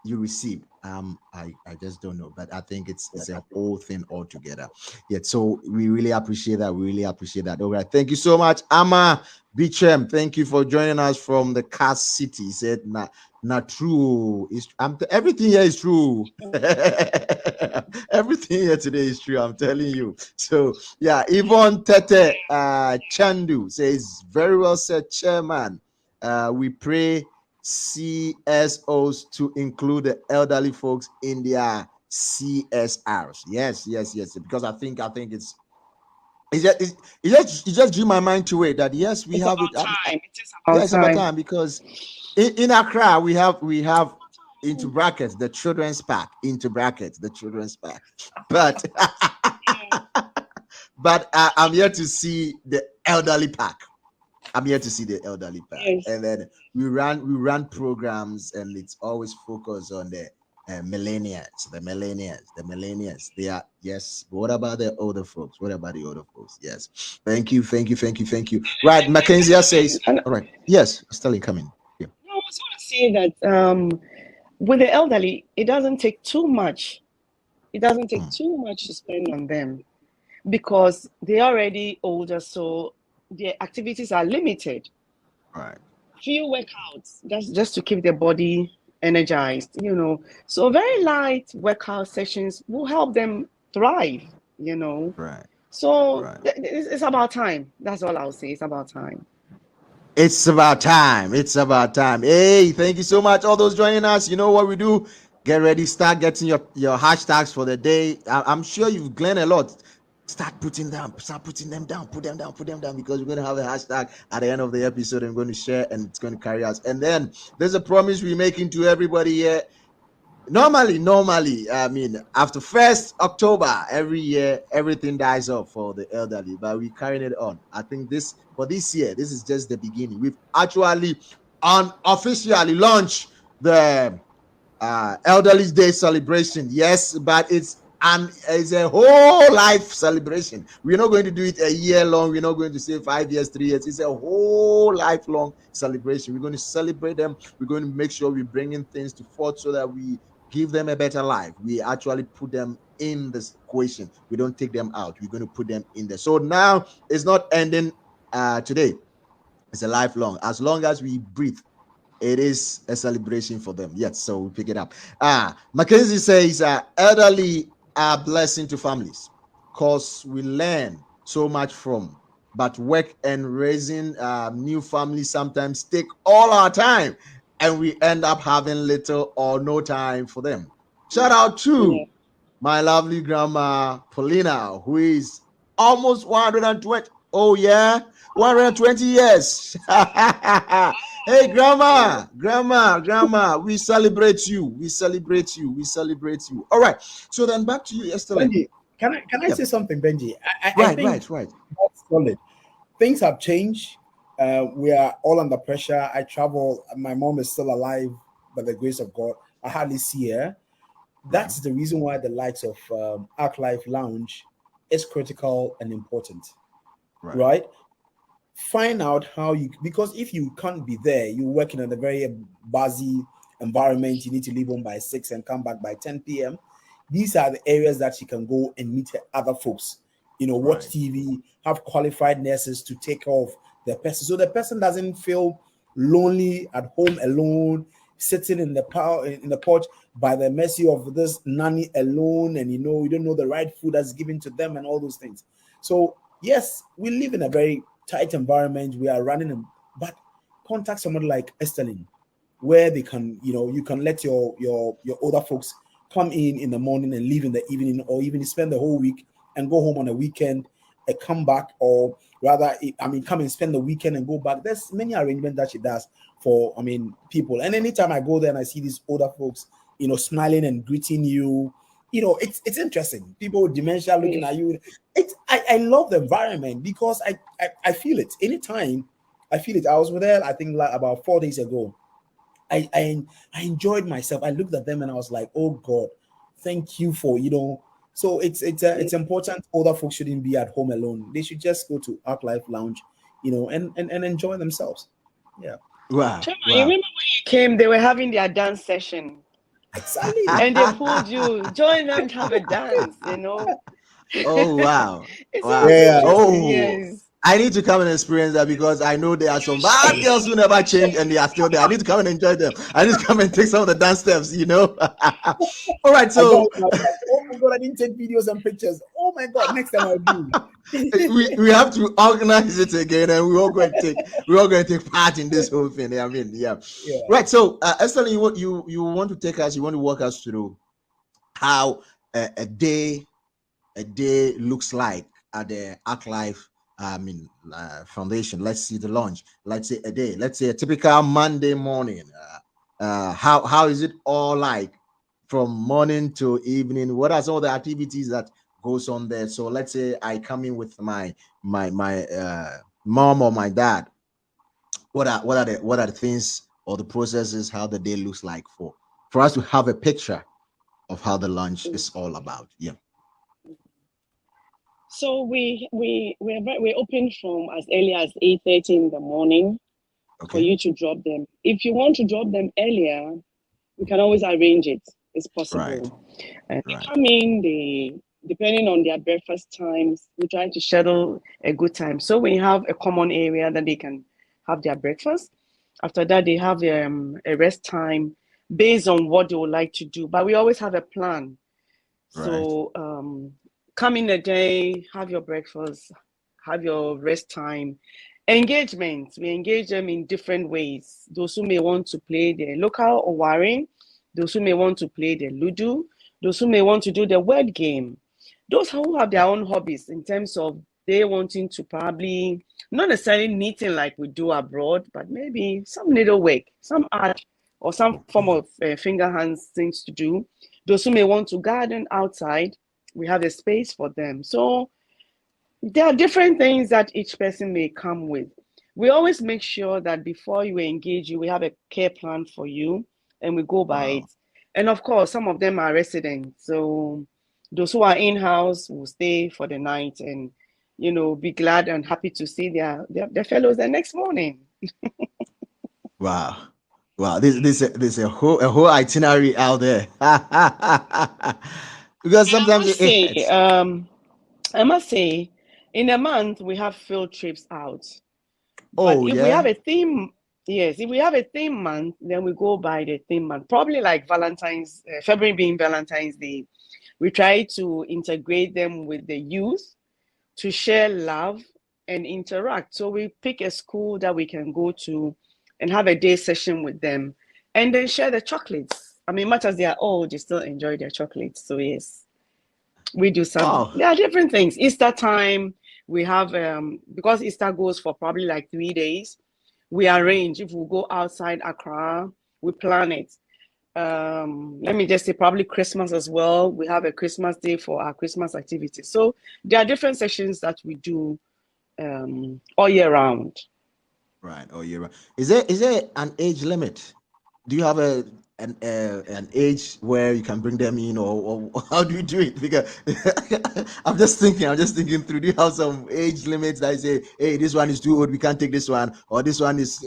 you received. I just don't know, but I think it's a whole thing altogether. Yeah, so we really appreciate that. We really appreciate that. All right, thank you so much, Ama Bichem. Thank you for joining us from the Cass City. He said, not true. Everything here is true. Everything here today is true. I'm telling you. So yeah, Yvonne Tete Chandu says, very well said, Chairman. We pray CSOs to include the elderly folks in their CSRs. Yes. Because I think it just drew my mind to it that yes, we It's have about it. time. It is Yeah, about it's about time. time because in Accra we have into brackets the children's park, into brackets the children's park, but I'm here to see the elderly park. I'm here to see the elderly park, Yes. and then we run programs, and it's always focused on the millennials, the millennials. They are, yes. But what about the older folks? What about the older folks? Yes. Thank you. Right, Mackenzie says, And all right. Yes, Sterling coming. Yeah. I was going to say that with the elderly, it doesn't take too much. It doesn't take too much to spend on them because they're already older, so their activities are limited. Right. Few workouts, that's just to keep their body energized. So very light workout sessions will help them thrive. Right. So Right. it's about time. That's all I'll say. It's about time. It's about time. Hey, thank you so much, all those joining us. You know what we do? Get ready, start getting your hashtags for the day. I'm sure you've gleaned a lot. Start putting them down, put them down, because we're going to have a hashtag at the end of the episode. I'm going to share, and it's going to carry us. And then there's a promise we're making to everybody here. Normally, I mean, after 1st October every year, everything dies off for the elderly, but we're carrying it on. I think for this year, this is just the beginning. We've actually unofficially launched the Elderly Day celebration. Yes, but it's a whole life celebration. We're not going to do it a year long. We're not going to say 5 years, 3 years. It's a whole lifelong celebration. We're going to celebrate them. We're going to make sure we're bringing things to forth so that we give them a better life. We actually put them in this equation. We don't take them out. We're going to put them in there. So now it's not ending today. It's a lifelong. As long as we breathe, it is a celebration for them. Yes, so we pick it up. Mackenzie says elderly are a blessing to families because we learn so much from, but work and raising new families sometimes take all our time, and we end up having little or no time for them. Shout out to my lovely grandma Paulina, who is almost 120. Oh yeah, 120 years. Hey, grandma, we celebrate you. All right. So then back to you, Estelle. Benji, can I say something, Benji? I think Right. that's solid. Things have changed. We are all under pressure. I travel. My mom is still alive by the grace of God. I hardly see her. That's the reason why the likes of Arc Life Lounge is critical and important, Right. right? Find out how you, because if you can't be there, you're working in a very buzzy environment, you need to leave home by 6 and come back by 10 p.m. These are the areas that you can go and meet other folks, watch Right. TV, have qualified nurses to take care of the person, so the person doesn't feel lonely at home alone, sitting in the in the porch by the mercy of this nanny alone, and you don't know the right food that's given to them and all those things. So yes, we live in a very tight environment. We are running, but contact someone like Estelin, where they can, you can let your older folks come in the morning and leave in the evening, or even spend the whole week and go home on a weekend and come back, or rather, come and spend the weekend and go back. There's many arrangements that she does for, people. And anytime I go there and I see these older folks, smiling and greeting you, it's interesting. People with dementia looking at you. I love the environment because I feel it. Anytime I feel it. I was with her, I think, like about 4 days ago. I enjoyed myself. I looked at them and I was like, oh God, thank you for, So it's important. Older folks shouldn't be at home alone. They should just go to Arc Life Lounge, and enjoy themselves. Yeah. Wow. Chema, you Wow. remember when you came, they were having their dance session Exactly. and they pulled you, join them to have a dance. Oh wow. It's Wow. always Yeah. interesting, Oh, yes. I need to come and experience that because I know there are You some should, bad girls who never you change and should. they are still there. I need to come and enjoy them. I need to come and take some of the dance steps. All right, I got so it. I was like, oh my God, I didn't take videos and pictures. Oh my God, next time I'll do. we have to organize it again, and we're all going to take part in this whole thing. I mean, yeah. Yeah. Right. So, Esther, you want to take us, you want to walk us through how a day looks like at the Arc Life Foundation. Let's see the launch. Let's say a day. Let's say a typical Monday morning. How is it all like from morning to evening? What are some of the activities that goes on there? So let's say I come in with my mom or my dad. What are the things or the processes? How the day looks like for us to have a picture of how the lunch is all about. Yeah. So we're open from as early as 8:30 in the morning for Okay. you to drop them. If you want to drop them earlier, we can always arrange it. It's Right. possible. And they Right. come in, depending on their breakfast times, we try to schedule a good time. So we have a common area that they can have their breakfast. After that, they have a rest time based on what they would like to do. But we always have a plan. Right. So come in a day, have your breakfast, have your rest time. Engagement, we engage them in different ways. Those who may want to play the local or wiring, those who may want to play the Ludo, those who may want to do the word game, those who have their own hobbies in terms of they wanting to probably not necessarily knitting like we do abroad, but maybe some needlework, some art, or some form of finger hands things to do. Those who may want to garden outside, we have a space for them. So there are different things that each person may come with. We always make sure that before you engage you, we have a care plan for you and we go by it. Wow. And of course, some of them are residents. So those who are in-house will stay for the night and be glad and happy to see their fellows the next morning. Wow. Wow. This a whole itinerary out there. Because And sometimes it, it hurts. I must say, in a month we have field trips out. But Oh if we have yeah. a theme, yes, if we have a theme month, then we go by the theme month. Probably like February being Valentine's Day, we try to integrate them with the youth to share love and interact. So we pick a school that we can go to and have a day session with them and then share the chocolates. I mean, much as they are old, they still enjoy their chocolates. So yes, we do some. Wow. There are different things. Easter time, we have because Easter goes for probably like 3 days. We arrange if we go outside Accra, we plan it. Let me just say probably Christmas as well. We have a Christmas day for our Christmas activities. So there are different sessions that we do all year round. Right. Oh yeah. Right. Is there an age limit? Do you have an age where you can bring them in, or how do you do it? Because I'm just thinking through. Do you have some age limits that say, hey, this one is too old, we can't take this one, or this one is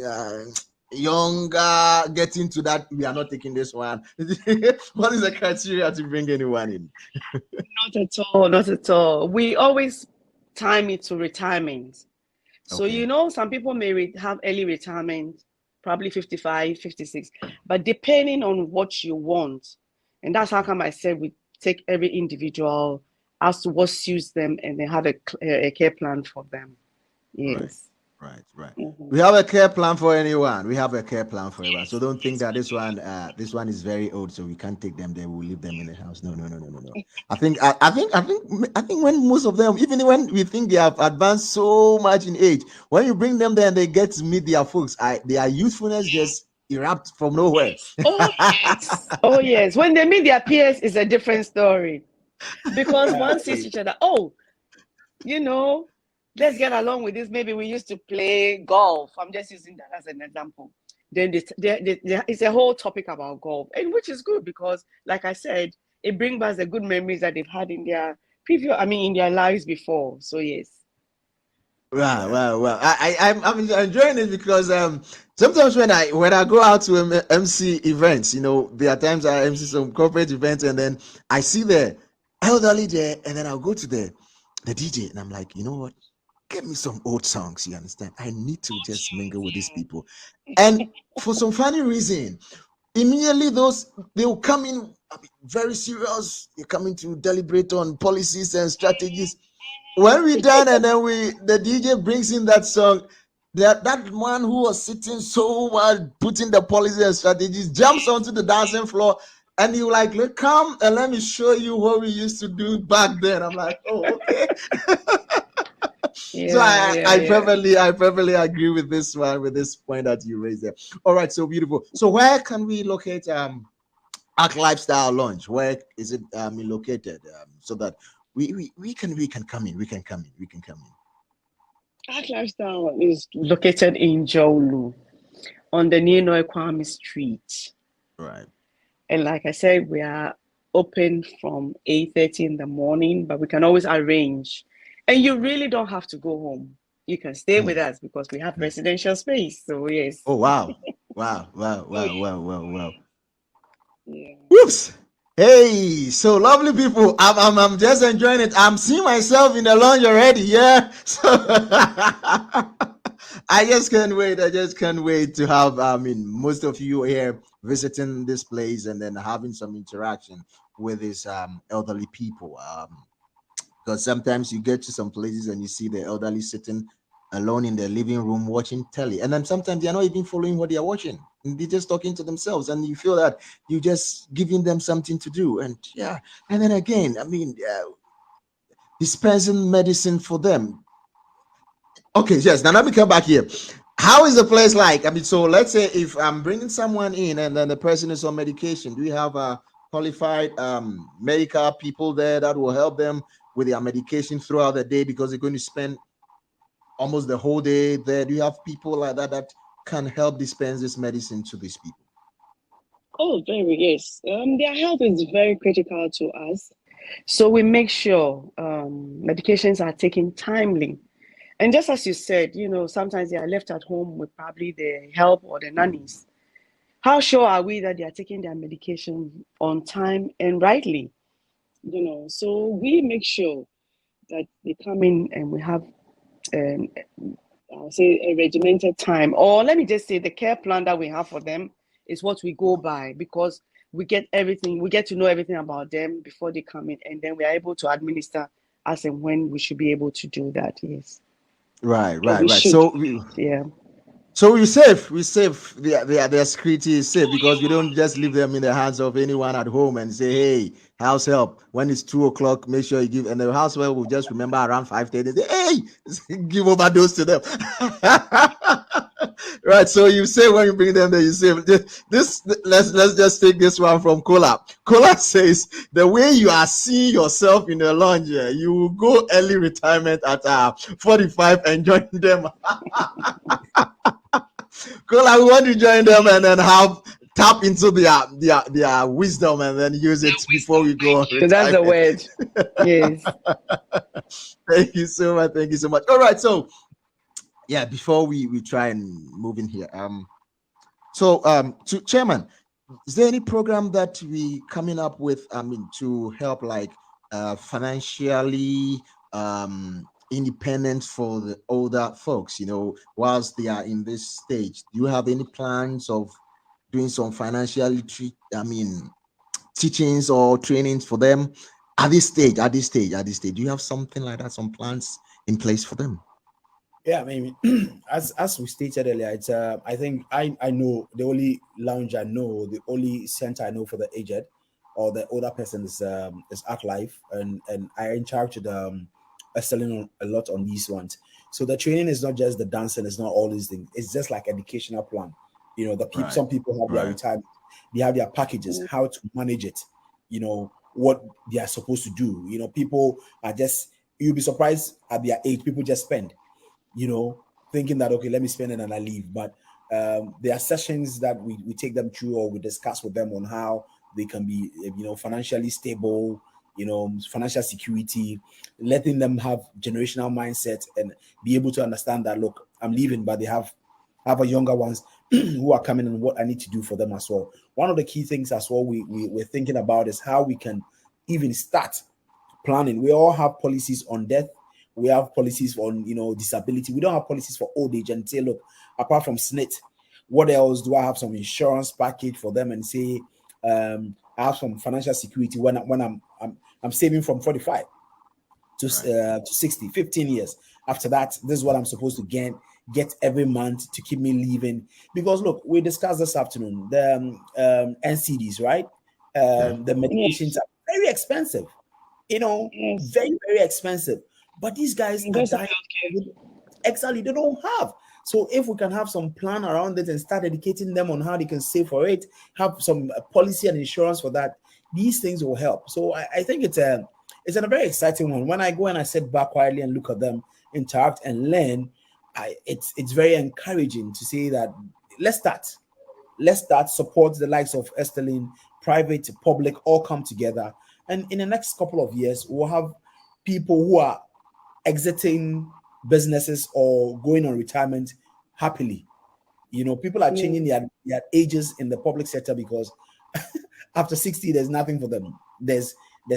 younger, getting to that, we are not taking this one? What is the criteria to bring anyone in? Not at all, not at all. We always time it to retirement. So, Okay. some people may have early retirement, probably 55, 56, but depending on what you want. And that's how come I said we take every individual as to what suits them and they have a care plan for them. Right. Yes. Right. Mhm. We have a care plan for anyone. We have a care plan for everyone. So Yes, don't think yes, that we this one is very old, so we can't take them there. We'll leave them in the house. No, no, no, no, no, no. I think when most of them, even when we think they have advanced so much in age, when you bring them there and they get to meet their folks, their youthfulness just erupt from nowhere. do. Oh, yes. Oh, yes. When they meet their peers, it's a different story because one sees each other. Oh, you know, let's get along with this. Maybe we used to play golf. I'm just using that as an example. Then it's a whole topic about golf, and which is good because, like I said, it brings back the good memories that they've had in their in their lives before. So yes. Wow, Yeah. wow, wow. I'm enjoying it because sometimes when I go out to MC events, there are times I MC some corporate events, and then I see the elderly there, and then I'll go to the DJ, and I'm like, you know what? Get me some old songs. You understand? I need to just mingle with these people, and for some funny reason, immediately they will come in, very serious. They're coming to deliberate on policies and strategies. When we done, and then the DJ brings in that song, that man who was sitting so well, putting the policies and strategies, jumps onto the dancing floor, and you like, look, come and let me show you what we used to do back then. I'm like, oh, okay. So Yeah, I, yeah, I yeah. perfectly agree with this one, with this point that you raised there. All right, so beautiful. So where can we locate Arc Lifestyle Lounge? Where is it located? So that we can come in. We can come Arc Lifestyle is located in Jolu on the Nino Kwame Street. in. Right. And like I said, we are open from 8:30 in the morning, but we can always arrange. And you really don't have to go home. You can stay with Hmm. us because we have residential space. So yes. Oh wow. Wow, wow, Oh wow, yeah. wow, wow, Oh wow. yeah. Whoops. Hey, so lovely people. I'm just enjoying it. I'm seeing myself in the lounge already. Yeah. So I just can't wait. I just can't wait to have most of you here visiting this place and then having some interaction with these elderly people. Because sometimes you get to some places and you see the elderly sitting alone in their living room watching telly, and then sometimes they're not even following what they're watching, and they're just talking to themselves, and you feel that you're just giving them something to do. And yeah, and then again, dispensing medicine for them. Okay, yes, now let me come back here. How is the place like? So let's say if I'm bringing someone in and then the person is on medication, do you have qualified medical people there that will help them with their medication throughout the day, because they're going to spend almost the whole day there? Do you have people like that can help dispense this medicine to these people? Oh, very yes. Their health is very critical to us. So we make sure medications are taken timely. And just as you said, sometimes they are left at home with probably the help or the nannies. How sure are we that they are taking their medication on time and rightly? So we make sure that they come in and we have, um, I'll say, a regimented time, or let me just say, the care plan that we have for them is what we go by because we get to know everything about them before they come in, and then we are able to administer as and when we should be able to do that. Yes, Right, or right, we right. should. So Yeah. we save their security is safe, because we don't just leave them in the hands of anyone at home and say, hey, house help, when it's 2 o'clock, make sure you give, and the house help will just remember around 5:30, hey, give overdose to them. Right. So you say when you bring them there, you say this. Let's just take this one from Kola. Kola says the way you are seeing yourself in the lounge, you will go early retirement at 45 and join them. Kola, we want to join them and then have tap into their wisdom and then use it before we go on So that's the retirement. word. Yes. Thank you so much. Thank you so much. All right. So yeah, before we try and move in here, to chairman, is there any program that we coming up with? I mean, to help like financially independent for the older folks, whilst they are in this stage. Do you have any plans of doing some financially teachings or trainings for them at this stage? Do you have something like that, some plans in place for them? Yeah, I mean, as we stated earlier, it's I think I know the only lounge I know, the only center I know for the aged or the older person is Art Life, and I in charge of selling a lot on these ones. So the training is not just the dancing, it's not all these things. It's just like educational plan. The people, Right. some people have their Right. retirement, they have their packages, how to manage it. What they are supposed to do. People are just, you'll be surprised at their age. People just spend thinking that, okay, let me spend it and I leave. But there are sessions that we take them through, or we discuss with them on how they can be, financially stable, financial security, letting them have generational mindset and be able to understand that, look, I'm leaving, but they have a younger ones who are coming, and what I need to do for them as well. One of the key things as well we're thinking about is how we can even start planning. We all have policies on death. We have policies on disability. We don't have policies for old age, and say, look, apart from SNIT, what else do I have? Some insurance package for them, and say I have some financial security when I'm saving from 45 to 60, 15 years. After that, this is what I'm supposed to get every month to keep me living. Because look, we discussed this afternoon the NCDs, right? The medications are very expensive. Yes. Very, very expensive. But these guys are dying. Exactly, they don't have. So if we can have some plan around it and start educating them on how they can save for it, have some policy and insurance for that, these things will help. So I think it's a very exciting one. When I go and I sit back quietly and look at them, interact and learn, it's very encouraging to say that let's start, support the likes of Sterling, private, public, all come together. And in the next couple of years, we'll have people who are exiting businesses or going on retirement happily. People are changing their ages in the public sector because after 60, there's nothing for them. There's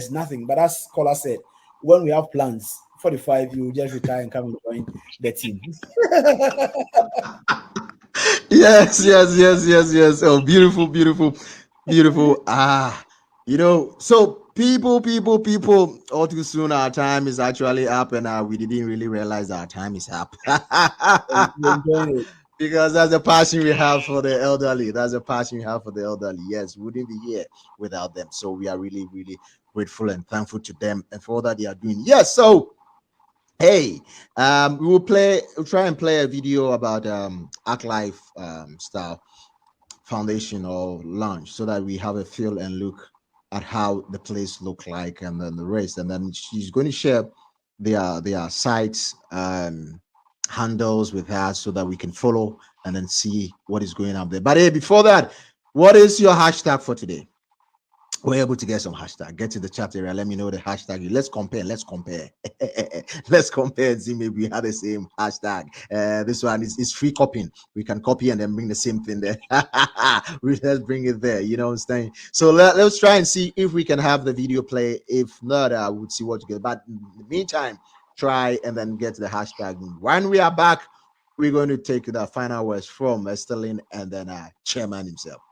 nothing. But as Kola said, when we have plans, 45, you just retire and come and join the team. Yes. Oh, beautiful, beautiful, beautiful. So people, all too soon our time is actually up, and we didn't really realize our time is up. Because that's the passion we have for the elderly. Yes, we wouldn't be here without them. So we are really, really grateful and thankful to them and for all that they are doing. Yes, so hey, we'll try and play a video about Arc Life style foundation or launch, so that we have a feel and look at how the place look like, and then the rest. And then she's going to share their sites handles with us, so that we can follow and then see what is going on there. But hey, before that, what is your hashtag for today? We're able to get some hashtag. Get to the chat area. Let me know the hashtag. Let's compare. Let's compare and see maybe we have the same hashtag. This one is free copying. We can copy and then bring the same thing there. Let's bring it there. You know what I'm saying? So let's try and see if we can have the video play. If not, I would see what to get. But in the meantime, try and then get the hashtag. When we are back, we're going to take the final words from Sterling and then chairman himself.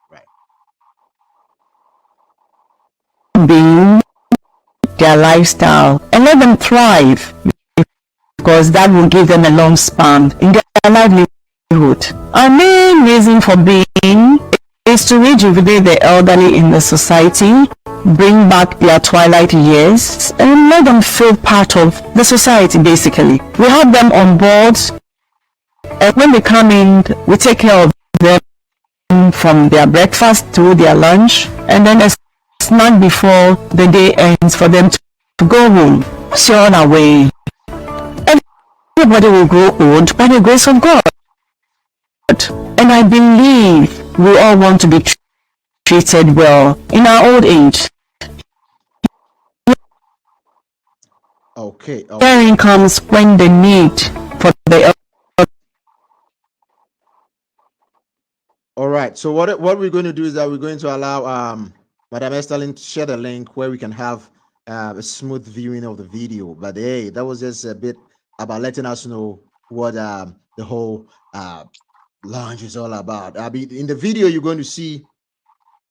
Being their lifestyle and let them thrive, because that will give them a long span in their livelihood. Our main reason for being is to rejuvenate the elderly in the society, bring back their twilight years, and let them feel part of the society. Basically, we have them on board, and when they come in, we take care of them from their breakfast to their lunch, and then snack before the day ends for them to go home, so on our way. Everybody will grow old by the grace of God, and I believe we all want to be treated well in our old age. Okay. Sharing comes when the need for the All right. So what we're going to do is that we're going to allow Madam Estelin to share the link where we can have a smooth viewing of the video. But hey, that was just a bit about letting us know what the whole lounge is all about. I mean, in the video, you're going to see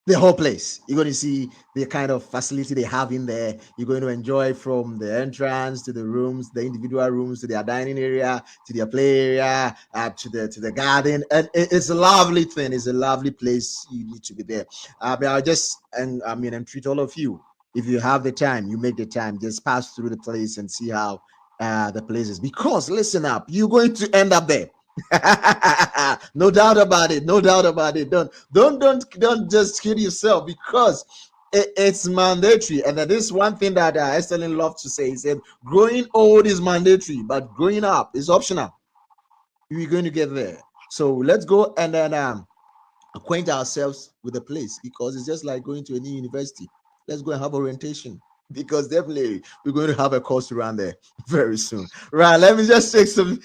the whole place. You're going to see the kind of facility they have in there. You're going to enjoy from the entrance to the rooms, the individual rooms, to their dining area, to their play area, to the garden. And it's a lovely thing. It's a lovely place. You need to be there. But I'll just entreat all of you. If you have the time, you make the time. Just pass through the place and see how the place is. Because listen up, you're going to end up there. No doubt about it. No doubt about it. Don't just kid yourself, because it's mandatory. And that is one thing that Estelin loves to say. He said, growing old is mandatory, but growing up is optional. We're going to get there. So let's go and then acquaint ourselves with the place, because it's just like going to a new university. Let's go and have orientation, because definitely we're going to have a course around there very soon. Right, let me just take some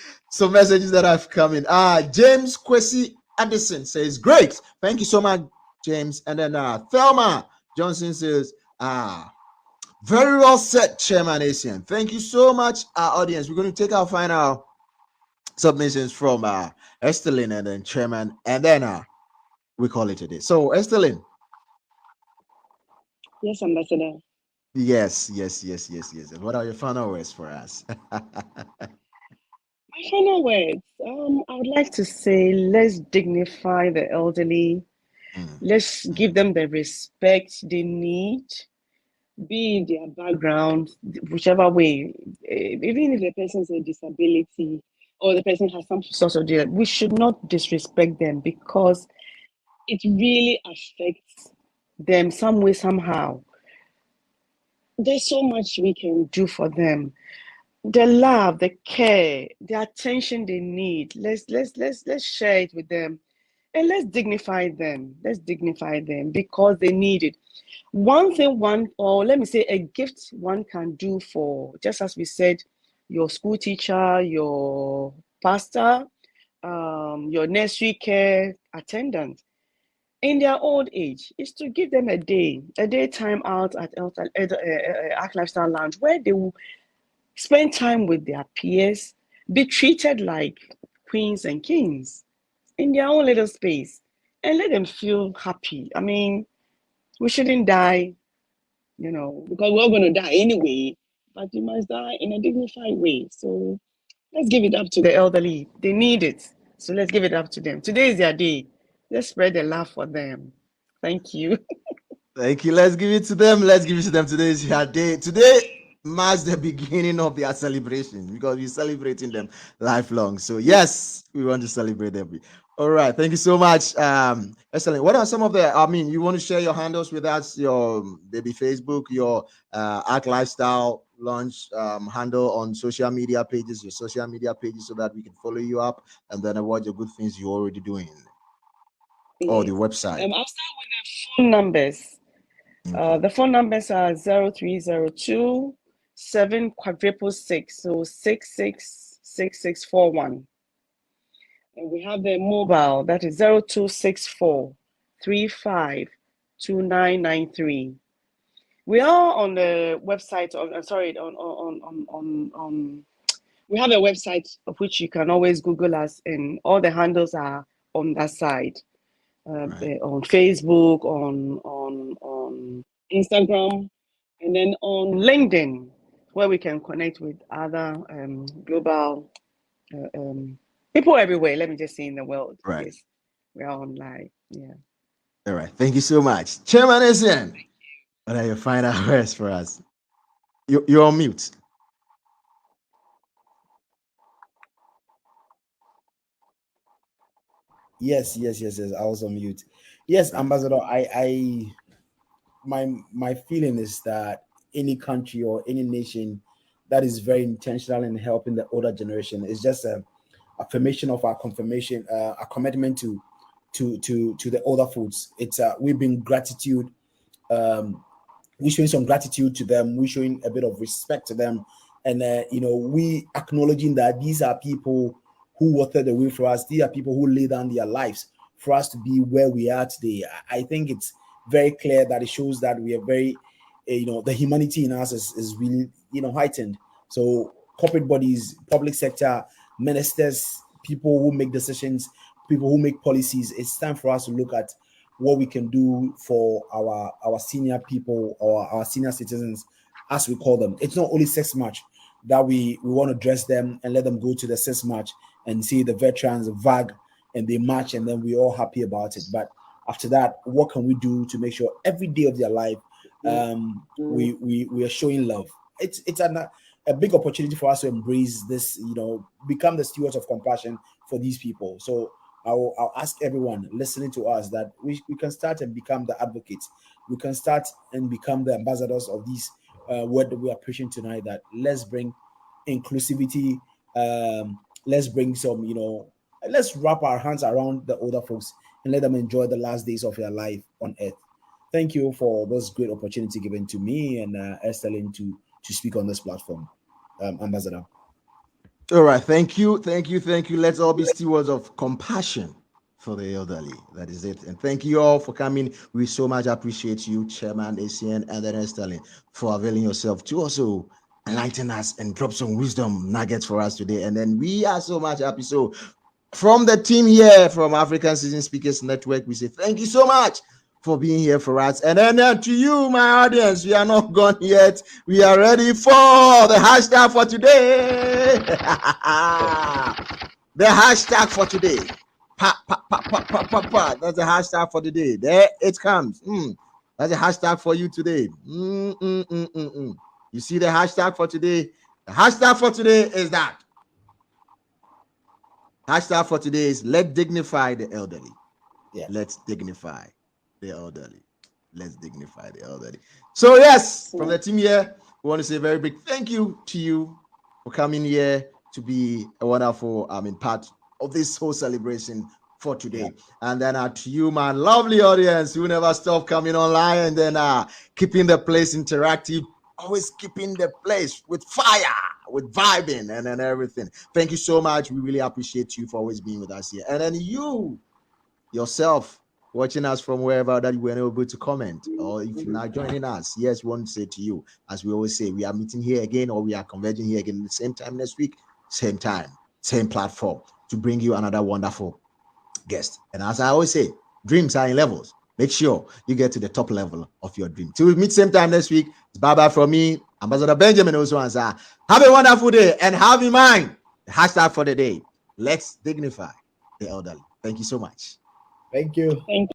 messages that have come in. James Kwesi Addison says, great, thank you so much, James. And then Thelma Johnson says, very well said, Chairman Asian. Thank you so much, our audience. We're going to take our final submissions from Estelin and then Chairman, and then we call it a day. So Estelin. Yes, Ambassador. Yes. What are your final words for us? My final words. I would like to say, let's dignify the elderly. Let's give them the respect they need, be it their background, whichever way. Even if the person has a disability or the person has some sort of deal, we should not disrespect them, because it really affects them some way, somehow. There's so much we can do for them. The love, the care, the attention they need. Let's share it with them, and let's dignify them. Let's dignify them, because they need it. One thing, or let me say, a gift one can do for, just as we said, your school teacher, your pastor, your nursery care attendant, in their old age, is to give them a daytime out at Arc Lifestyle Lounge, where they will spend time with their peers, be treated like queens and kings in their own little space, and let them feel happy. I mean, we shouldn't die, because we're all going to die anyway, but you must die in a dignified way. So let's give it up to the elderly. They need it. So let's give it up to them. Today is their day. Let's spread the love for them. Thank you. Thank you. Let's give it to them. Let's give it to them. Today is their day. Today marks the beginning of their celebration, because we're celebrating them lifelong. So yes, we want to celebrate them. All right. Thank you so much. Excellent. What are some of you want to share your handles with us, your baby Facebook, your Arc Lifestyle Launch handle on social media pages, your social media pages, so that we can follow you up and then what the good things you're already doing. Or the website. I'll start with the phone numbers. The phone numbers are 0302 7 quadruple 6, so 666641. And we have the mobile, that is 0264 352993. We are on the website. We have a website of which you can always Google us, and all the handles are on that side. Right. On Facebook, on Instagram, and then on LinkedIn, where we can connect with other global people everywhere. Let me just say, in the world. Right. Yes, we are online. Yeah. All right. Thank you so much, Chairman Asian. What are your final words for us? You're on mute. Yes. I was on mute. Yes, Ambassador. My feeling is that any country or any nation that is very intentional in helping the older generation is just a affirmation of our confirmation, a commitment to to the older folks. It's we've been gratitude. We're showing some gratitude to them. We're showing a bit of respect to them, and we acknowledging that these are people who watered the way for us. These are people who lay down their lives for us to be where we are today. I think it's very clear that it shows that we are very, the humanity in us is really, heightened. So corporate bodies, public sector, ministers, people who make decisions, people who make policies, it's time for us to look at what we can do for our senior people or our senior citizens, as we call them. It's not only sex march that we want to dress them and let them go to the sex march and see the veterans vag and they march and then we're all happy about it. But after that, what can we do to make sure every day of their life we are showing love? It's a big opportunity for us to embrace this, become the stewards of compassion for these people. So I'll ask everyone listening to us that we can start and become the advocates. We can start and become the ambassadors of these word that we are preaching tonight, that let's bring inclusivity. Let's bring some, let's wrap our hands around the older folks and let them enjoy the last days of their life on earth. Thank you for this great opportunity given to me and Estelin to speak on this platform, Ambassador. All right, thank you. Let's all be stewards of compassion for the elderly. That is it. And thank you all for coming. We so much appreciate you, Chairman ACN, and then Estelin, for availing yourself to also enlighten us and drop some wisdom nuggets for us today. And then we are so much happy. So from the team here, from African Citizen Speakers Network, we say thank you so much for being here for us. And then to you, my audience, we are not gone yet. We are ready for the hashtag for today. The hashtag for today. That's the hashtag for today. There it comes. That's the hashtag for you today. You see the hashtag for today? The hashtag for today is that. Hashtag for today is let's dignify the elderly. Yeah. Let's dignify the elderly. Let's dignify the elderly. So yes, from the team here, we want to say a very big thank you to you for coming here to be a wonderful part of this whole celebration for today. Yeah. And then to you, my lovely audience who never stop coming online and then keeping the place interactive, always keeping the place with fire, with vibing and then everything. Thank you so much. We really appreciate you for always being with us here. And then you yourself watching us from wherever that you were able to comment, or if you're not joining us, yes, we want to say to you, as we always say, we are meeting here again, or we are converging here again at the same time next week, same time, same platform, to bring you another wonderful guest. And as I always say, dreams are in levels. Make sure you get to the top level of your dream. Till we meet same time next week, it's bye-bye from me, Ambassador Benjamin also answer. Have a wonderful day and have in mind the hashtag for the day. Let's dignify the elderly. Thank you so much. Thank you. Thank you.